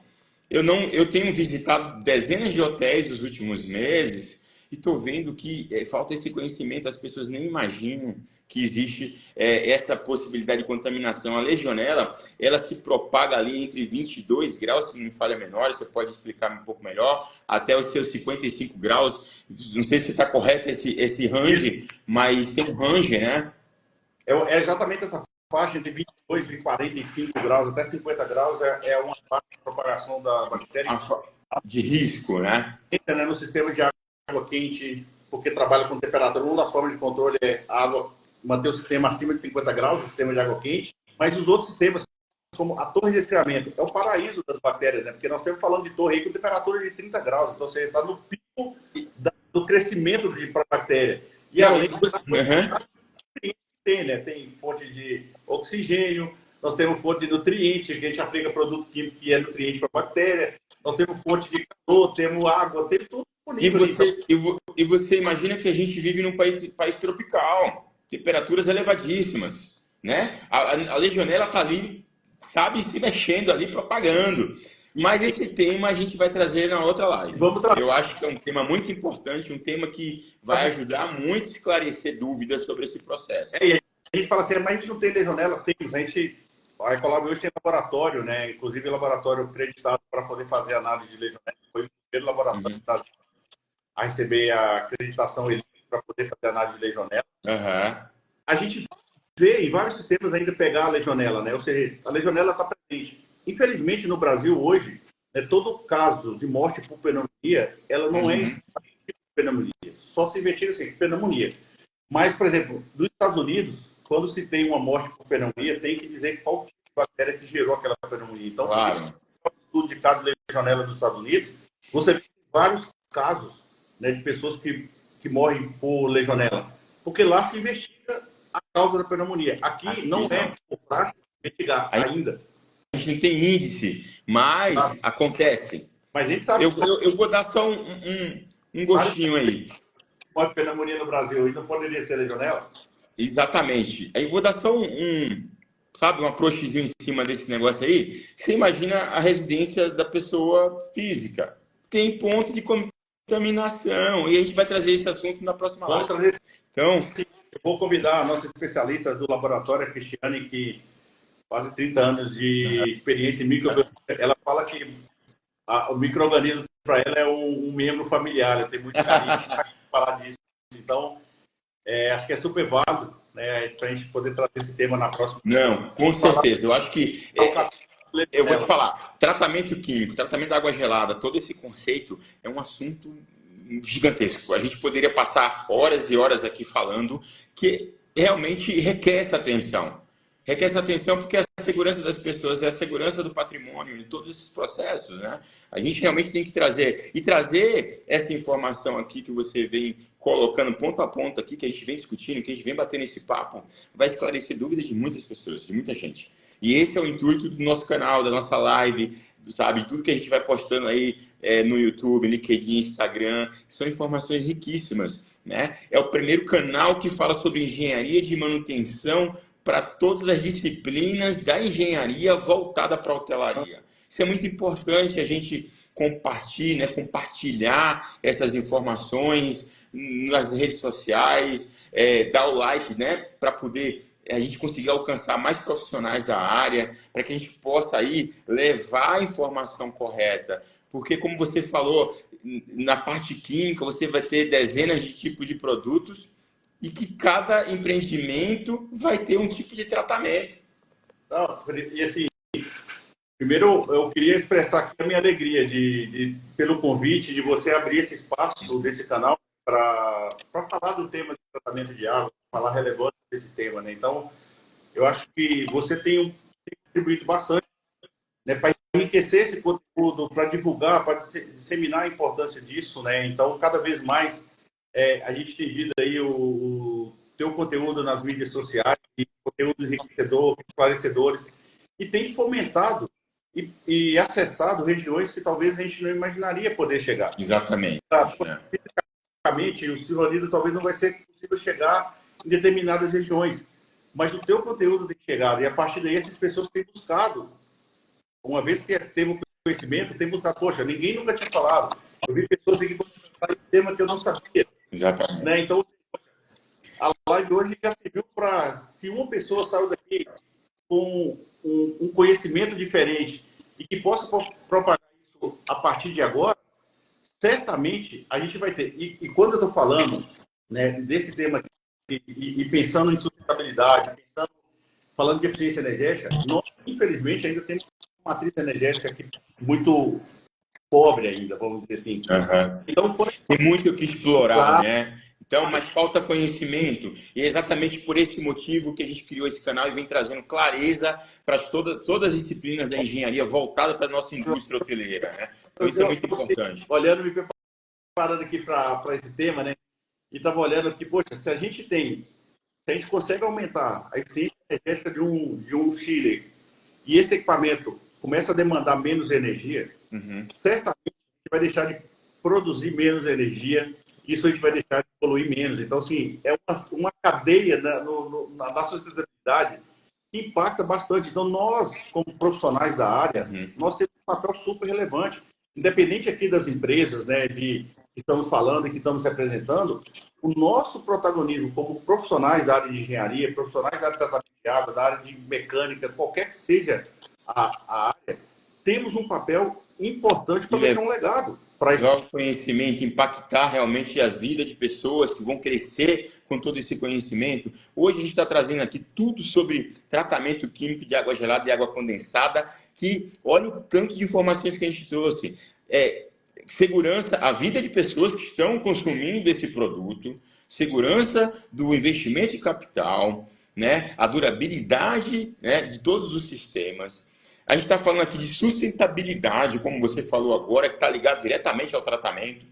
Eu tenho visitado dezenas de hotéis nos últimos meses e estou vendo que falta esse conhecimento, as pessoas nem imaginam que existe essa possibilidade de contaminação. A legionela, ela se propaga ali entre 22 graus, se não me falha menor, você pode explicar um pouco melhor, até os seus 55 graus. Não sei se está correto esse range, mas tem um range, né? É exatamente essa faixa entre 22 e 45 graus, até 50 graus é uma faixa de propagação da bactéria. De risco, né? Entra, né, no sistema de água quente, porque trabalha com temperatura. Uma das formas de controle é a água, manter o sistema acima de 50 graus, o sistema de água quente, mas os outros sistemas, como a torre de resfriamento, é o paraíso das bactérias, né? Porque nós estamos falando de torre aí com temperatura de 30 graus, então você está no pico do crescimento de bactéria. E além tem fonte de oxigênio, nós temos fonte de nutriente, que a gente aplica produto químico que é nutriente para a bactéria, nós temos fonte de calor, temos água, temos tudo disponível. E você imagina que a gente vive num país tropical, temperaturas elevadíssimas, né? A legionela está ali, sabe, se mexendo ali, propagando. Mas esse tema a gente vai trazer na outra live. Eu acho que é um tema muito importante, um tema que vai ajudar muito a esclarecer dúvidas sobre esse processo. E a gente fala assim, mas a gente não tem legionela? Tem, a Ecolab hoje tem laboratório, né? Inclusive laboratório acreditado para poder fazer análise de legionela. Foi o primeiro laboratório a receber a acreditação para poder fazer análise de legionela. A gente vê em vários sistemas ainda pegar a legionela, né? Ou seja, a legionela está presente. Infelizmente, no Brasil, hoje, né, todo caso de morte por pneumonia, ela não é pneumonia. Só se investiga assim, pneumonia. Mas, por exemplo, nos Estados Unidos, quando se tem uma morte por pneumonia, tem que dizer qual tipo de bactéria que gerou aquela pneumonia. Então, claro. se você um estudo de casos de legionela dos Estados Unidos, você vê vários casos, né, de pessoas que morrem por legionela. Porque lá se investiga a causa da pneumonia. Aqui não é prático investigar ainda. A gente não tem índice, mas acontece. Mas a gente sabe. Eu vou dar só um gostinho aí. Pode pneumonia no Brasil e não poderia ser legionela? Exatamente. Aí eu vou dar só sabe, um approachzinho em cima desse negócio aí. Você imagina a residência da pessoa física. Tem ponto de contaminação. E a gente vai trazer esse assunto na próxima live. Então, eu vou convidar a nossa especialista do laboratório, a Cristiane, que quase 30 anos de experiência em microbiologia. Ela fala que o micro-organismo para ela é um membro familiar, ela tem muito carinho para falar disso. Então, acho que é super válido, né, para a gente poder trazer esse tema na próxima. Não, com certeza. Eu acho que eu vou te falar, tratamento químico, tratamento da água gelada, todo esse conceito é um assunto gigantesco. A gente poderia passar horas e horas aqui falando, que realmente requer essa atenção. Requer essa atenção porque a segurança das pessoas é a segurança do patrimônio, de todos esses processos, né? A gente realmente tem que trazer essa informação aqui que você vem colocando ponto a ponto aqui, que a gente vem discutindo, que a gente vem batendo esse papo, vai esclarecer dúvidas de muitas pessoas, de muita gente. E esse é o intuito do nosso canal, da nossa live, sabe? Tudo que a gente vai postando aí no YouTube, LinkedIn, Instagram. São informações riquíssimas, né? É o primeiro canal que fala sobre engenharia de manutenção para todas as disciplinas da engenharia voltada para a hotelaria. Isso é muito importante a gente compartilhar, né? Compartilhar essas informações nas redes sociais, dar o like, né? Para poder a gente conseguir alcançar mais profissionais da área, para que a gente possa aí levar a informação correta. Porque, como você falou, na parte química, você vai ter dezenas de tipos de produtos e que cada empreendimento vai ter um tipo de tratamento. Não, e assim, primeiro eu queria expressar aqui a minha alegria pelo convite, de você abrir esse espaço desse canal para falar do tema de tratamento de água, falar a relevância desse tema, né? Então, eu acho que você tem contribuído bastante, né, para enriquecer esse conteúdo, para divulgar, para disseminar a importância disso, né? Então, cada vez mais a gente tem visto aí o teu conteúdo nas mídias sociais, conteúdos enriquecedores, esclarecedores, e tem fomentado e acessado regiões que talvez a gente não imaginaria poder chegar. Exatamente. Tá? Fisicamente, o Silvanildo talvez não vai ser possível chegar em determinadas regiões, mas o teu conteúdo tem chegado, e a partir daí essas pessoas têm buscado. Uma vez que teve o conhecimento, tem buscado, poxa, ninguém nunca tinha falado. Eu vi pessoas aqui falando um tema que eu não sabia. Exatamente. Né? Então, a live hoje já serviu para, se uma pessoa saiu daqui com um conhecimento diferente e que possa propagar isso a partir de agora, certamente a gente vai ter. E quando eu estou falando, né, desse tema aqui, e pensando em sustentabilidade, falando de eficiência energética, nós, infelizmente, ainda temos uma matriz energética aqui muito pobre ainda, vamos dizer assim. Uhum. Então, tem muito o que explorar, né? Então, mas falta conhecimento. E é exatamente por esse motivo que a gente criou esse canal e vem trazendo clareza para todas as disciplinas da engenharia voltada para a nossa indústria hoteleira, né? Então, isso é muito importante. Olhando, me preparando aqui para esse tema, né? E estava olhando aqui, poxa, se a gente consegue aumentar a eficiência energética de um chiller e esse equipamento começa a demandar menos energia, certamente a gente vai deixar de produzir menos energia, isso a gente vai deixar de poluir menos. Então, assim, é uma cadeia na sustentabilidade que impacta bastante. Então, nós, como profissionais da área, nós temos um papel super relevante. Independente aqui das empresas, né, que estamos falando e que estamos representando, o nosso protagonismo como profissionais da área de engenharia, profissionais da área de tratamento de água, da área de mecânica, qualquer que seja a área, temos um papel importante para deixar um legado. Para levar o conhecimento, impactar realmente a vida de pessoas que vão crescer com todo esse conhecimento. Hoje a gente está trazendo aqui tudo sobre tratamento químico de água gelada e água condensada, que olha o tanto de informações que a gente trouxe. Segurança, a vida de pessoas que estão consumindo esse produto, segurança do investimento de capital, né? A durabilidade, né, de todos os sistemas. A gente está falando aqui de sustentabilidade, como você falou agora, que está ligado diretamente ao tratamento,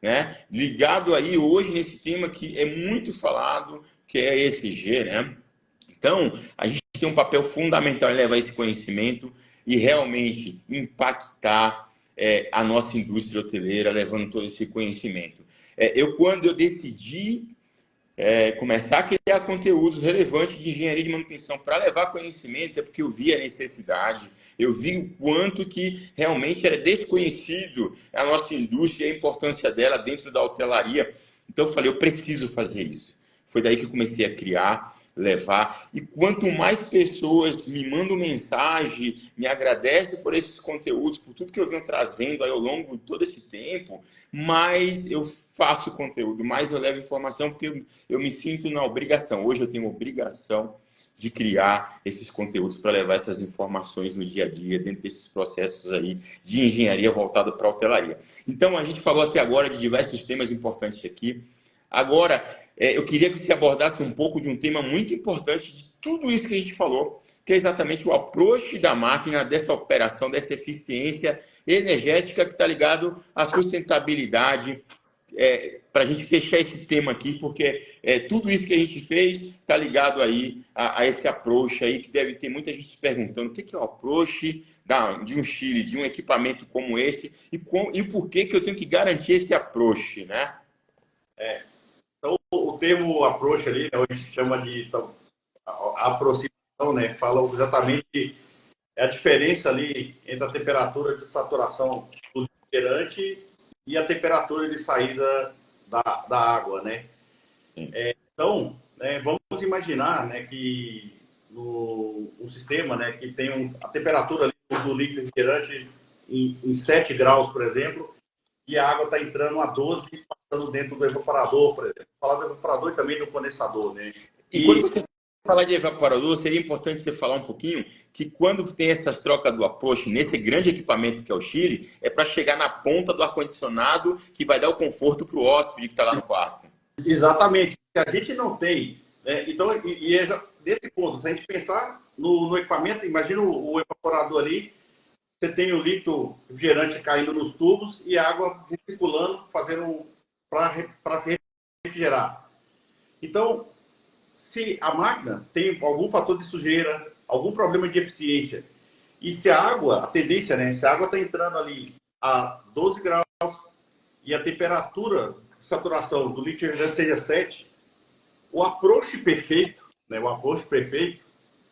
né? Ligado aí hoje nesse tema que é muito falado, que é ESG, né? Então, a gente tem um papel fundamental em levar esse conhecimento e realmente impactar a nossa indústria hoteleira, levando todo esse conhecimento. Quando eu decidi começar a criar conteúdos relevantes de engenharia de manutenção para levar conhecimento, é porque eu vi a necessidade, eu vi o quanto que realmente era desconhecido a nossa indústria e a importância dela dentro da hotelaria. Então eu falei, eu preciso fazer isso. Foi daí que eu comecei a criar, levar, e quanto mais pessoas me mandam mensagem, me agradecem por esses conteúdos, por tudo que eu venho trazendo aí ao longo de todo esse tempo, mais eu faço conteúdo, mais eu levo informação, porque eu me sinto na obrigação. Hoje eu tenho obrigação de criar esses conteúdos para levar essas informações no dia a dia, dentro desses processos aí de engenharia voltada para a hotelaria. Então, a gente falou até agora de diversos temas importantes aqui. Agora, eu queria que você abordasse um pouco de um tema muito importante de tudo isso que a gente falou, que é exatamente o approach da máquina, dessa operação, dessa eficiência energética que está ligado à sustentabilidade, para a gente fechar esse tema aqui, porque tudo isso que a gente fez está ligado aí a esse approach aí, que deve ter muita gente se perguntando o que é o approach de um Chile, de um equipamento como esse, e por que eu tenho que garantir esse approach, né? Então, o termo approach ali, né, a gente chama de aproximação, né, fala exatamente a diferença ali entre a temperatura de saturação do refrigerante e a temperatura de saída da água, né? Então, né, vamos imaginar, né, que um sistema, né, que tem a temperatura ali do líquido refrigerante em 7 graus, por exemplo, e a água está entrando a 12 passando dentro do evaporador, por exemplo. Falar do evaporador e também do condensador, né? E quando você falar de evaporador, seria importante você falar um pouquinho que quando tem essas trocas do approach nesse grande equipamento que é o Chile, é para chegar na ponta do ar-condicionado que vai dar o conforto para o hóspede que está lá no quarto. Exatamente. Se a gente não tem, né, então, nesse ponto, se a gente pensar no equipamento, imagina o evaporador ali, você tem o líquido refrigerante caindo nos tubos e a água recirculando, fazendo para refrigerar. Então, se a máquina tem algum fator de sujeira, algum problema de eficiência, e se a água, a tendência, né, se a água está entrando ali a 12 graus e a temperatura de saturação do líquido refrigerante seja 7, o approach perfeito, né, o approach perfeito,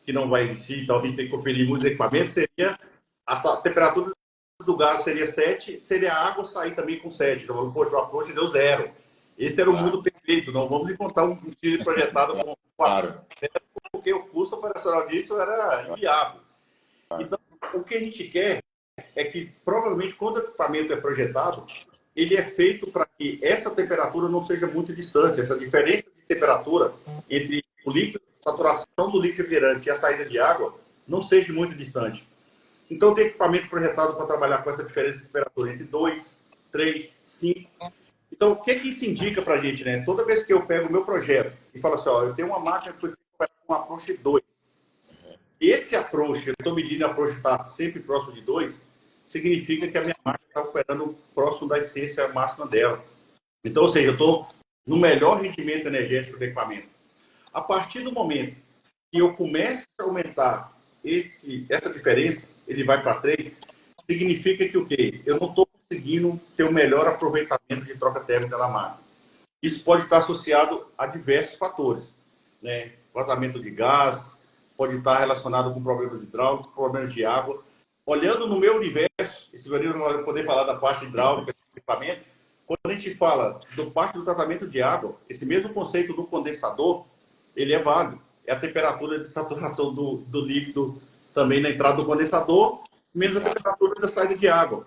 que não vai existir, então a gente tem que conferir muitos equipamentos, seria a temperatura do gás seria 7, seria a água sair também com 7. Então, poxa, o approach deu 0. Esse era o mundo perfeito. Não vamos encontrar um Chile projetado com 4, porque o custo operacional disso era inviável. Então, o que a gente quer é que, provavelmente, quando o equipamento é projetado, ele é feito para que essa temperatura não seja muito distante. Essa diferença de temperatura entre o líquido, a saturação do líquido refrigerante e a saída de água não seja muito distante. Então, tem equipamentos projetados para trabalhar com essa diferença de temperatura entre 2, 3, 5. Então, o que isso indica para a gente, né? Toda vez que eu pego o meu projeto e falo assim, ó, eu tenho uma máquina que foi feita com um approach 2. Esse approach, eu estou medindo a approach está sempre próximo de 2, significa que a minha máquina está operando próximo da eficiência máxima dela. Então, ou seja, eu estou no melhor rendimento energético do equipamento. A partir do momento que eu começo a aumentar essa diferença, ele vai para 3, significa que o quê? Eu não estou conseguindo ter o melhor aproveitamento de troca térmica da máquina. Isso pode estar associado a diversos fatores, né? Vazamento de gás, pode estar relacionado com problemas hidráulicos, problemas de água. Olhando no meu universo, esse Vanilo não vai poder falar da parte hidráulica do equipamento, quando a gente fala do parte do tratamento de água, esse mesmo conceito do condensador, ele é válido. É a temperatura de saturação do líquido também na entrada do condensador, menos a temperatura da saída de água.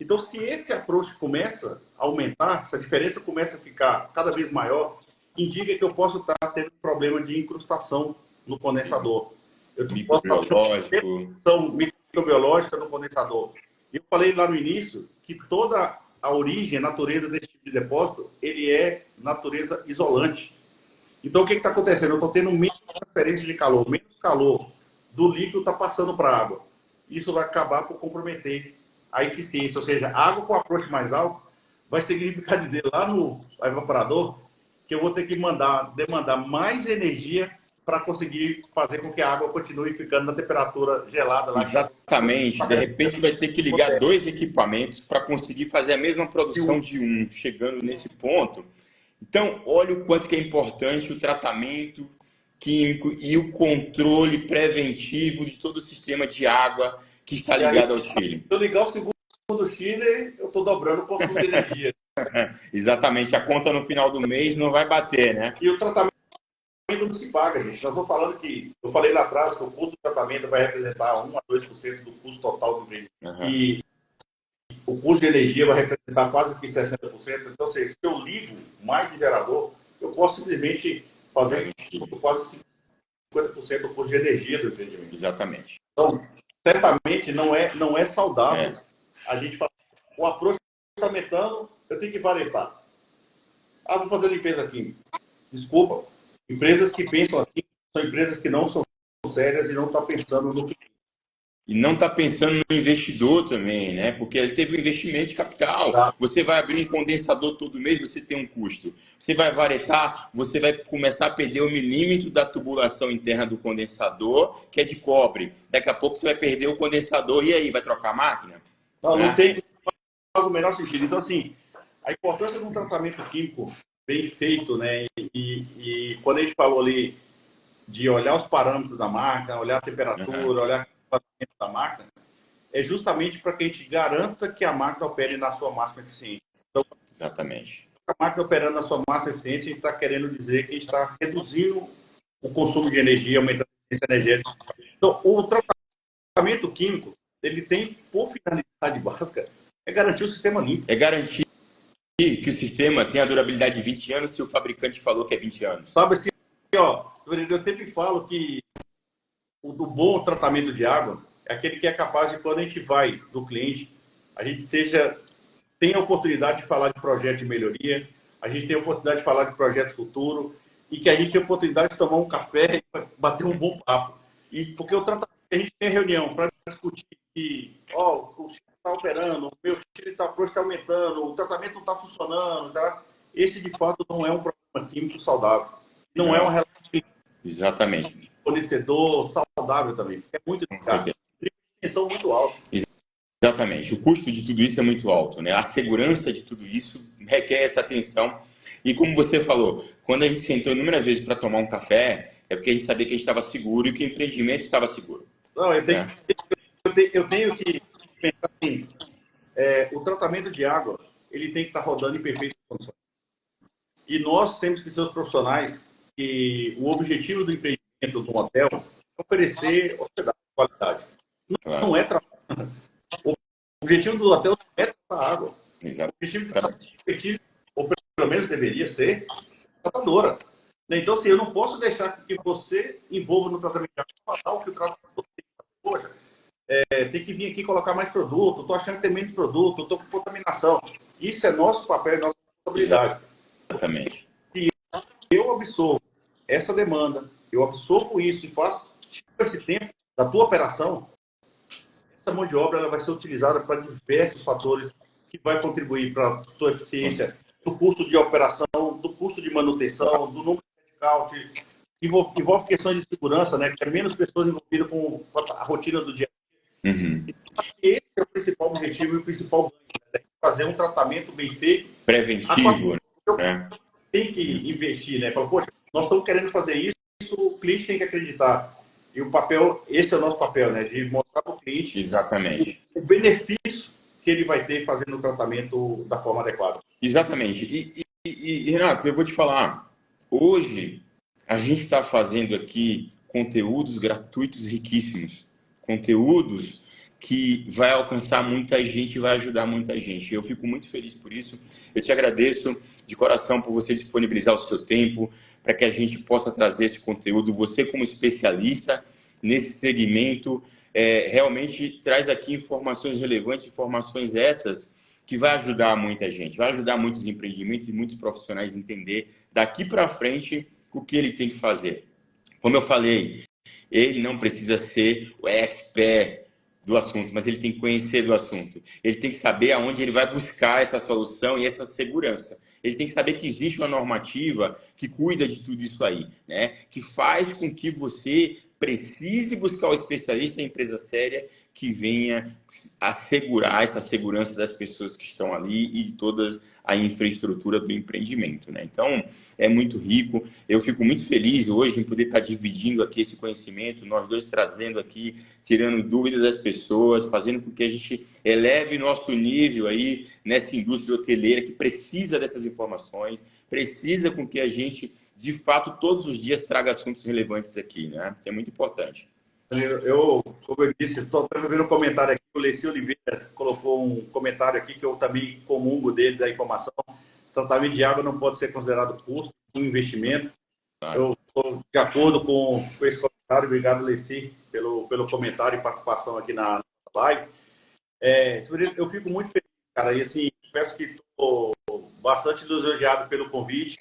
Então, se esse approach começa a aumentar, se a diferença começa a ficar cada vez maior, indica que eu posso estar tendo um problema de incrustação no condensador. Eu posso estar tendo microbiológica no condensador. Eu falei lá no início que toda a origem, a natureza desse tipo de depósito, ele é natureza isolante. Então, o que está acontecendo? Eu estou tendo menos transferência de calor, menos calor do líquido está passando para a água. Isso vai acabar por comprometer a eficiência, ou seja, água com approach mais alto vai significar dizer lá no evaporador que eu vou ter que demandar mais energia para conseguir fazer com que a água continue ficando na temperatura gelada lá. Exatamente. De repente vai ter que ligar 2 equipamentos para conseguir fazer a mesma produção de um, chegando nesse ponto. Então, olha o quanto que é importante o tratamento químico e o controle preventivo de todo o sistema de água que está ligado ao Chile. Se eu ligar o segundo do Chile, eu estou dobrando o consumo de energia. Exatamente. A conta no final do mês não vai bater, né? E o tratamento não se paga, gente. Nós estamos falando que, eu falei lá atrás, que o custo do tratamento vai representar 1 a 2% do custo total do empreendimento. E o custo de energia vai representar quase que 60%. Então, se eu ligo mais de gerador, eu posso simplesmente fazer quase 50% do custo de energia do empreendimento. Exatamente. Então, certamente não é saudável a gente falar, o approach está aumentando, eu tenho que varetar. Ah, vou fazer limpeza química. Desculpa. Empresas que pensam assim são empresas que não são sérias e não estão pensando no cliente. E não está pensando no investidor também, né? Porque ele teve um investimento de capital. Tá? Você vai abrir um condensador todo mês, você tem um custo. Você vai varetar, você vai começar a perder o milímetro da tubulação interna do condensador, que é de cobre. Daqui a pouco você vai perder o condensador e aí, vai trocar a máquina? Não, não Né? tem faz o menor sentido. Então, assim, a importância de um tratamento químico bem feito, né? E quando a gente falou ali de olhar os parâmetros da máquina, olhar a Uhum. temperatura, olhar o comportamento da máquina, é justamente para que a gente garanta que a máquina opere na sua máxima eficiência. Então, Exatamente. a máquina operando na sua máxima eficiência, a gente está querendo dizer que a gente está reduzindo o consumo de energia, aumentando a eficiência energética. Então, o tratamento químico, ele tem, por finalidade básica, é garantir o sistema limpo. É garantir que o sistema tem a durabilidade de 20 anos se o fabricante falou que é 20 anos. Sabe assim, ó, eu sempre falo que o do bom tratamento de água é aquele que é capaz de, quando a gente vai do cliente, a gente tem a oportunidade de falar de projeto de melhoria, a gente tem a oportunidade de falar de projeto futuro e que a gente tem a oportunidade de tomar um café e bater um bom papo. Porque o tratamento, a gente tem reunião para discutir que, ó, o Chile está operando, o meu Chile está aumentando, o tratamento não está funcionando, tá? Esse, de fato, não é um problema químico saudável. Não é uma Não, relação exatamente. fornecedor saudável também, porque é muito Com caro. certeza. São muito altos. Exatamente. O custo de tudo isso é muito alto, né? A segurança de tudo isso requer essa atenção. E como você falou, quando a gente sentou inúmeras vezes para tomar um café, é porque a gente sabia que a gente estava seguro e que o empreendimento estava seguro, Não, né? eu tenho que pensar assim, o tratamento de água, ele tem que estar rodando em perfeitas condições. E nós temos que ser os profissionais que o objetivo do empreendimento do hotel é oferecer hospedagem de qualidade. Claro. Não é tratar. O objetivo do hotel não é tratar água. O objetivo da Exatamente. expertise, ou pelo menos deveria ser, tratadora. Então, assim, eu não posso deixar que você envolva no tratamento de água fatal que o tratamento tem. Poxa, tem que vir aqui colocar mais produto, estou achando que tem menos produto, estou com contaminação. Isso é nosso papel, nossa responsabilidade. Exatamente. Eu absorvo essa demanda, eu absorvo isso e faço esse tempo da tua operação, essa mão de obra ela vai ser utilizada para diversos fatores que vai contribuir para a tua eficiência, do custo de operação, do custo de manutenção, do número de headcount, envolve questões de segurança, né? Que é menos pessoas envolvidas com a rotina do dia. Uhum. Esse é o principal objetivo e o principal ganho, né? Fazer um tratamento bem feito. A Preventivo, né? tem que investir, né? Fala, poxa, nós estamos querendo fazer isso, o cliente tem que acreditar. E o papel, esse é o nosso papel, né? De mostrar para o cliente Exatamente. o benefício que ele vai ter fazendo o tratamento da forma adequada. Exatamente. Renato, eu vou te falar, hoje a gente está fazendo aqui conteúdos gratuitos riquíssimos, conteúdos que vai alcançar muita gente e vai ajudar muita gente. Eu fico muito feliz por isso. Eu te agradeço de coração por você disponibilizar o seu tempo para que a gente possa trazer esse conteúdo. Você, como especialista nesse segmento, realmente traz aqui informações relevantes, informações essas que vai ajudar muita gente, vai ajudar muitos empreendimentos e muitos profissionais a entender daqui para frente o que ele tem que fazer. Como eu falei, ele não precisa ser o expert do assunto, mas ele tem que conhecer do assunto. Ele tem que saber aonde ele vai buscar essa solução e essa segurança. Ele tem que saber que existe uma normativa que cuida de tudo isso aí, né? Que faz com que você precise buscar o especialista em empresa séria que venha assegurar essa segurança das pessoas que estão ali e de toda a infraestrutura do empreendimento, né? Então, é muito rico. Eu fico muito feliz hoje em poder estar dividindo aqui esse conhecimento, nós dois trazendo aqui, tirando dúvidas das pessoas, fazendo com que a gente eleve nosso nível aí nessa indústria hoteleira que precisa dessas informações, precisa com que a gente, de fato, todos os dias traga assuntos relevantes aqui, né? Isso é muito importante. Como eu disse, estou vendo um comentário aqui, o Leci Oliveira colocou um comentário aqui que eu também comungo dele da informação. Tratamento de água não pode ser considerado custo, um investimento. Claro. Eu estou de acordo com esse comentário. Obrigado, Leci, pelo comentário e participação aqui na live. Eu fico muito feliz, cara, e assim, peço que estou bastante elogiado pelo convite.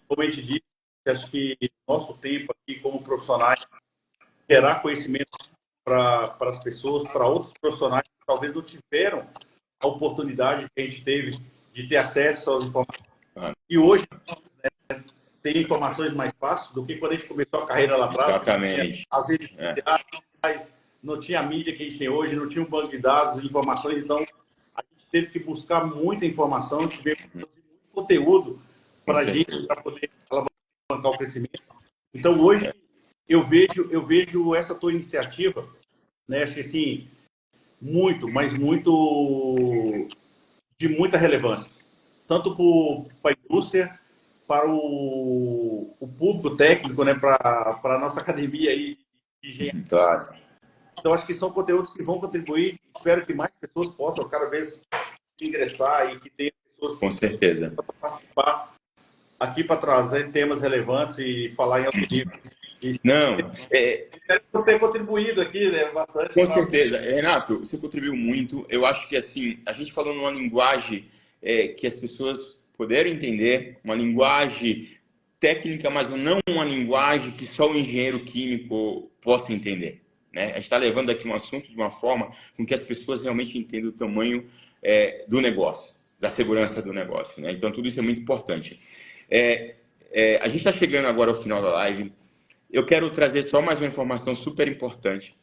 Como a gente disse, acho que nosso tempo aqui como profissionais gerar conhecimento para as pessoas, para outros profissionais que talvez não tiveram a oportunidade que a gente teve de ter acesso às informações. E hoje tem informações mais fáceis do que quando a gente começou a carreira lá atrás. Exatamente. Às vezes, não tinha a mídia que a gente tem hoje, não tinha um banco de dados, informações, então a gente teve que buscar muita informação, tivemos muito conteúdo para a gente, para poder alavancar o crescimento. Então, hoje, eu vejo essa tua iniciativa, né, acho que assim, mas muito, de muita relevância, tanto para a indústria, para o público técnico, né, para a nossa academia aí de engenharia. Claro. Então, acho que são conteúdos que vão contribuir. Espero que mais pessoas possam cada vez ingressar e que tenham pessoas com certeza para participar aqui para trazer temas relevantes e falar em alto nível. Não, Espero ter contribuído aqui, né, bastante. com certeza. Renato, você contribuiu muito. Eu acho que, assim, a gente falou numa linguagem que as pessoas puderam entender, uma linguagem técnica, mas não uma linguagem que só o engenheiro químico possa entender, né? A gente está levando aqui um assunto de uma forma com que as pessoas realmente entendam o tamanho do negócio, da segurança do negócio, né? Então, tudo isso é muito importante. A gente está chegando agora ao final da live. Eu quero trazer só mais uma informação super importante.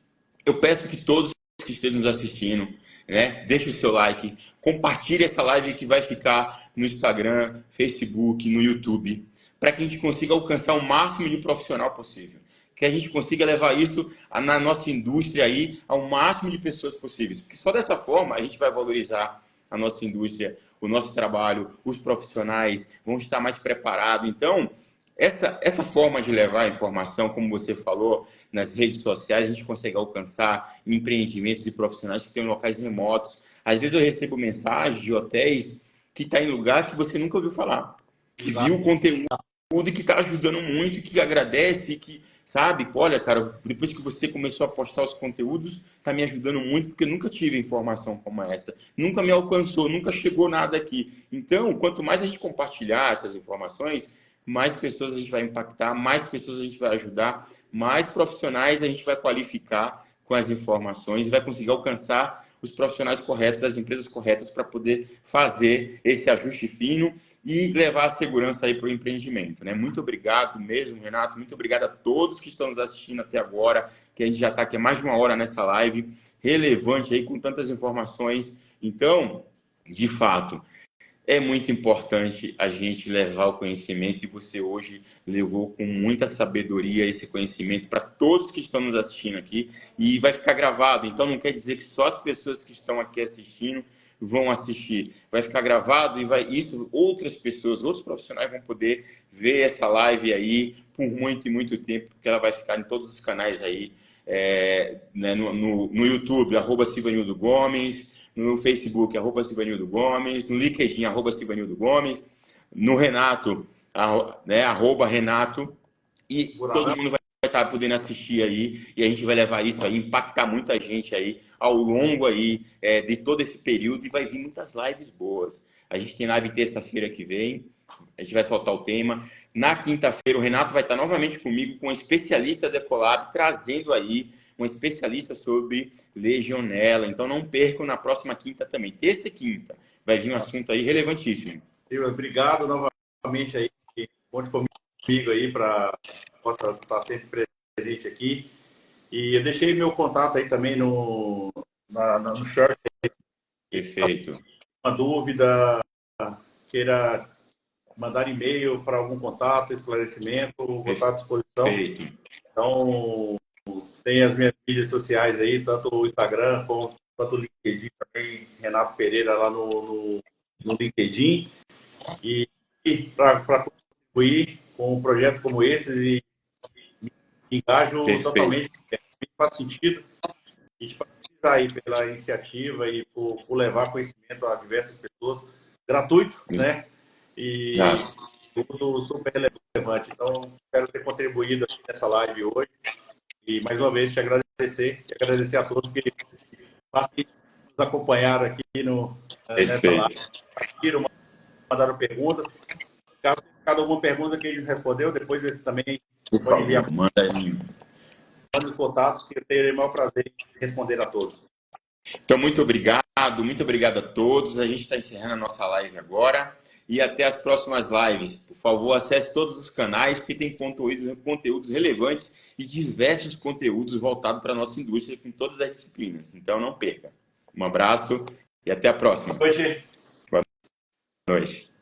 Eu peço que todos que estejam nos assistindo, né, deixem o seu like, compartilhe essa live que vai ficar no Instagram, Facebook, no YouTube, para que a gente consiga alcançar o máximo de profissional possível. Que a gente consiga levar isso na nossa indústria aí ao máximo de pessoas possíveis. Porque só dessa forma a gente vai valorizar a nossa indústria, o nosso trabalho, os profissionais, vão estar mais preparados. Então, essa forma de levar a informação, como você falou, nas redes sociais, a gente consegue alcançar empreendimentos e profissionais que estão em locais remotos. Às vezes eu recebo mensagens de hotéis que estão em lugar que você nunca ouviu falar, que viu o conteúdo e que está ajudando muito, que agradece, que sabe, olha, cara, depois que você começou a postar os conteúdos, está me ajudando muito, porque eu nunca tive informação como essa, nunca me alcançou, nunca chegou nada aqui. Então, quanto mais a gente compartilhar essas informações, mais pessoas a gente vai impactar, mais pessoas a gente vai ajudar, mais profissionais a gente vai qualificar com as informações e vai conseguir alcançar os profissionais corretos, das empresas corretas para poder fazer esse ajuste fino e levar a segurança aí para o empreendimento, né? Muito obrigado mesmo, Renato. Muito obrigado a todos que estão nos assistindo até agora, que a gente já está aqui há mais de uma hora nessa live, relevante aí, com tantas informações. Então, de fato, é muito importante a gente levar o conhecimento e você hoje levou com muita sabedoria esse conhecimento para todos que estão nos assistindo aqui e vai ficar gravado. Então não quer dizer que só as pessoas que estão aqui assistindo vão assistir. Vai ficar gravado e isso outras pessoas, outros profissionais vão poder ver essa live aí por muito e muito tempo, porque ela vai ficar em todos os canais aí, né, no YouTube, @Silvanildo Gomes, no Facebook, @Silvanildo Gomes, no LinkedIn, @Silvanildo Gomes, no Renato, né, @Renato, e todo mundo vai estar podendo assistir aí, e a gente vai levar isso aí, impactar muita gente aí, ao longo aí de todo esse período, e vai vir muitas lives boas. A gente tem live terça-feira que vem, a gente vai soltar o tema. Na quinta-feira, o Renato vai estar novamente comigo com um especialista da Ecolab, trazendo aí um especialista sobre legionela. Então não percam na próxima quinta também. Terça e quinta vai vir um assunto aí relevantíssimo. Obrigado novamente aí. Conte comigo aí para possa estar sempre presente aqui. E eu deixei meu contato aí também no short. Perfeito. Uma dúvida, queira mandar e-mail para algum contato, esclarecimento, vou estar à disposição. Perfeito. Então, tem as minhas mídias sociais aí, tanto o Instagram quanto o LinkedIn também, Renato Pereira lá no LinkedIn. E para contribuir com um projeto como esse, e me engajo totalmente, faz sentido. A gente precisa aí pela iniciativa e por levar conhecimento a diversas pessoas, gratuito, né? E tudo super relevante. Então, espero ter contribuído aqui nessa live hoje. E, mais uma vez, te agradecer. E agradecer a todos que nos acompanharam aqui nessa live. Mandaram perguntas. Caso cada uma pergunta que a gente respondeu, depois também pode enviar. Manda aí. mande os contatos que eu terei o maior prazer em responder a todos. Então, muito obrigado a todos. A gente está encerrando a nossa live agora e até as próximas lives. Por favor, acesse todos os canais que tem conteúdos relevantes e diversos conteúdos voltados para a nossa indústria com todas as disciplinas. Então, não perca. Um abraço e até a próxima. Boa noite. Boa noite.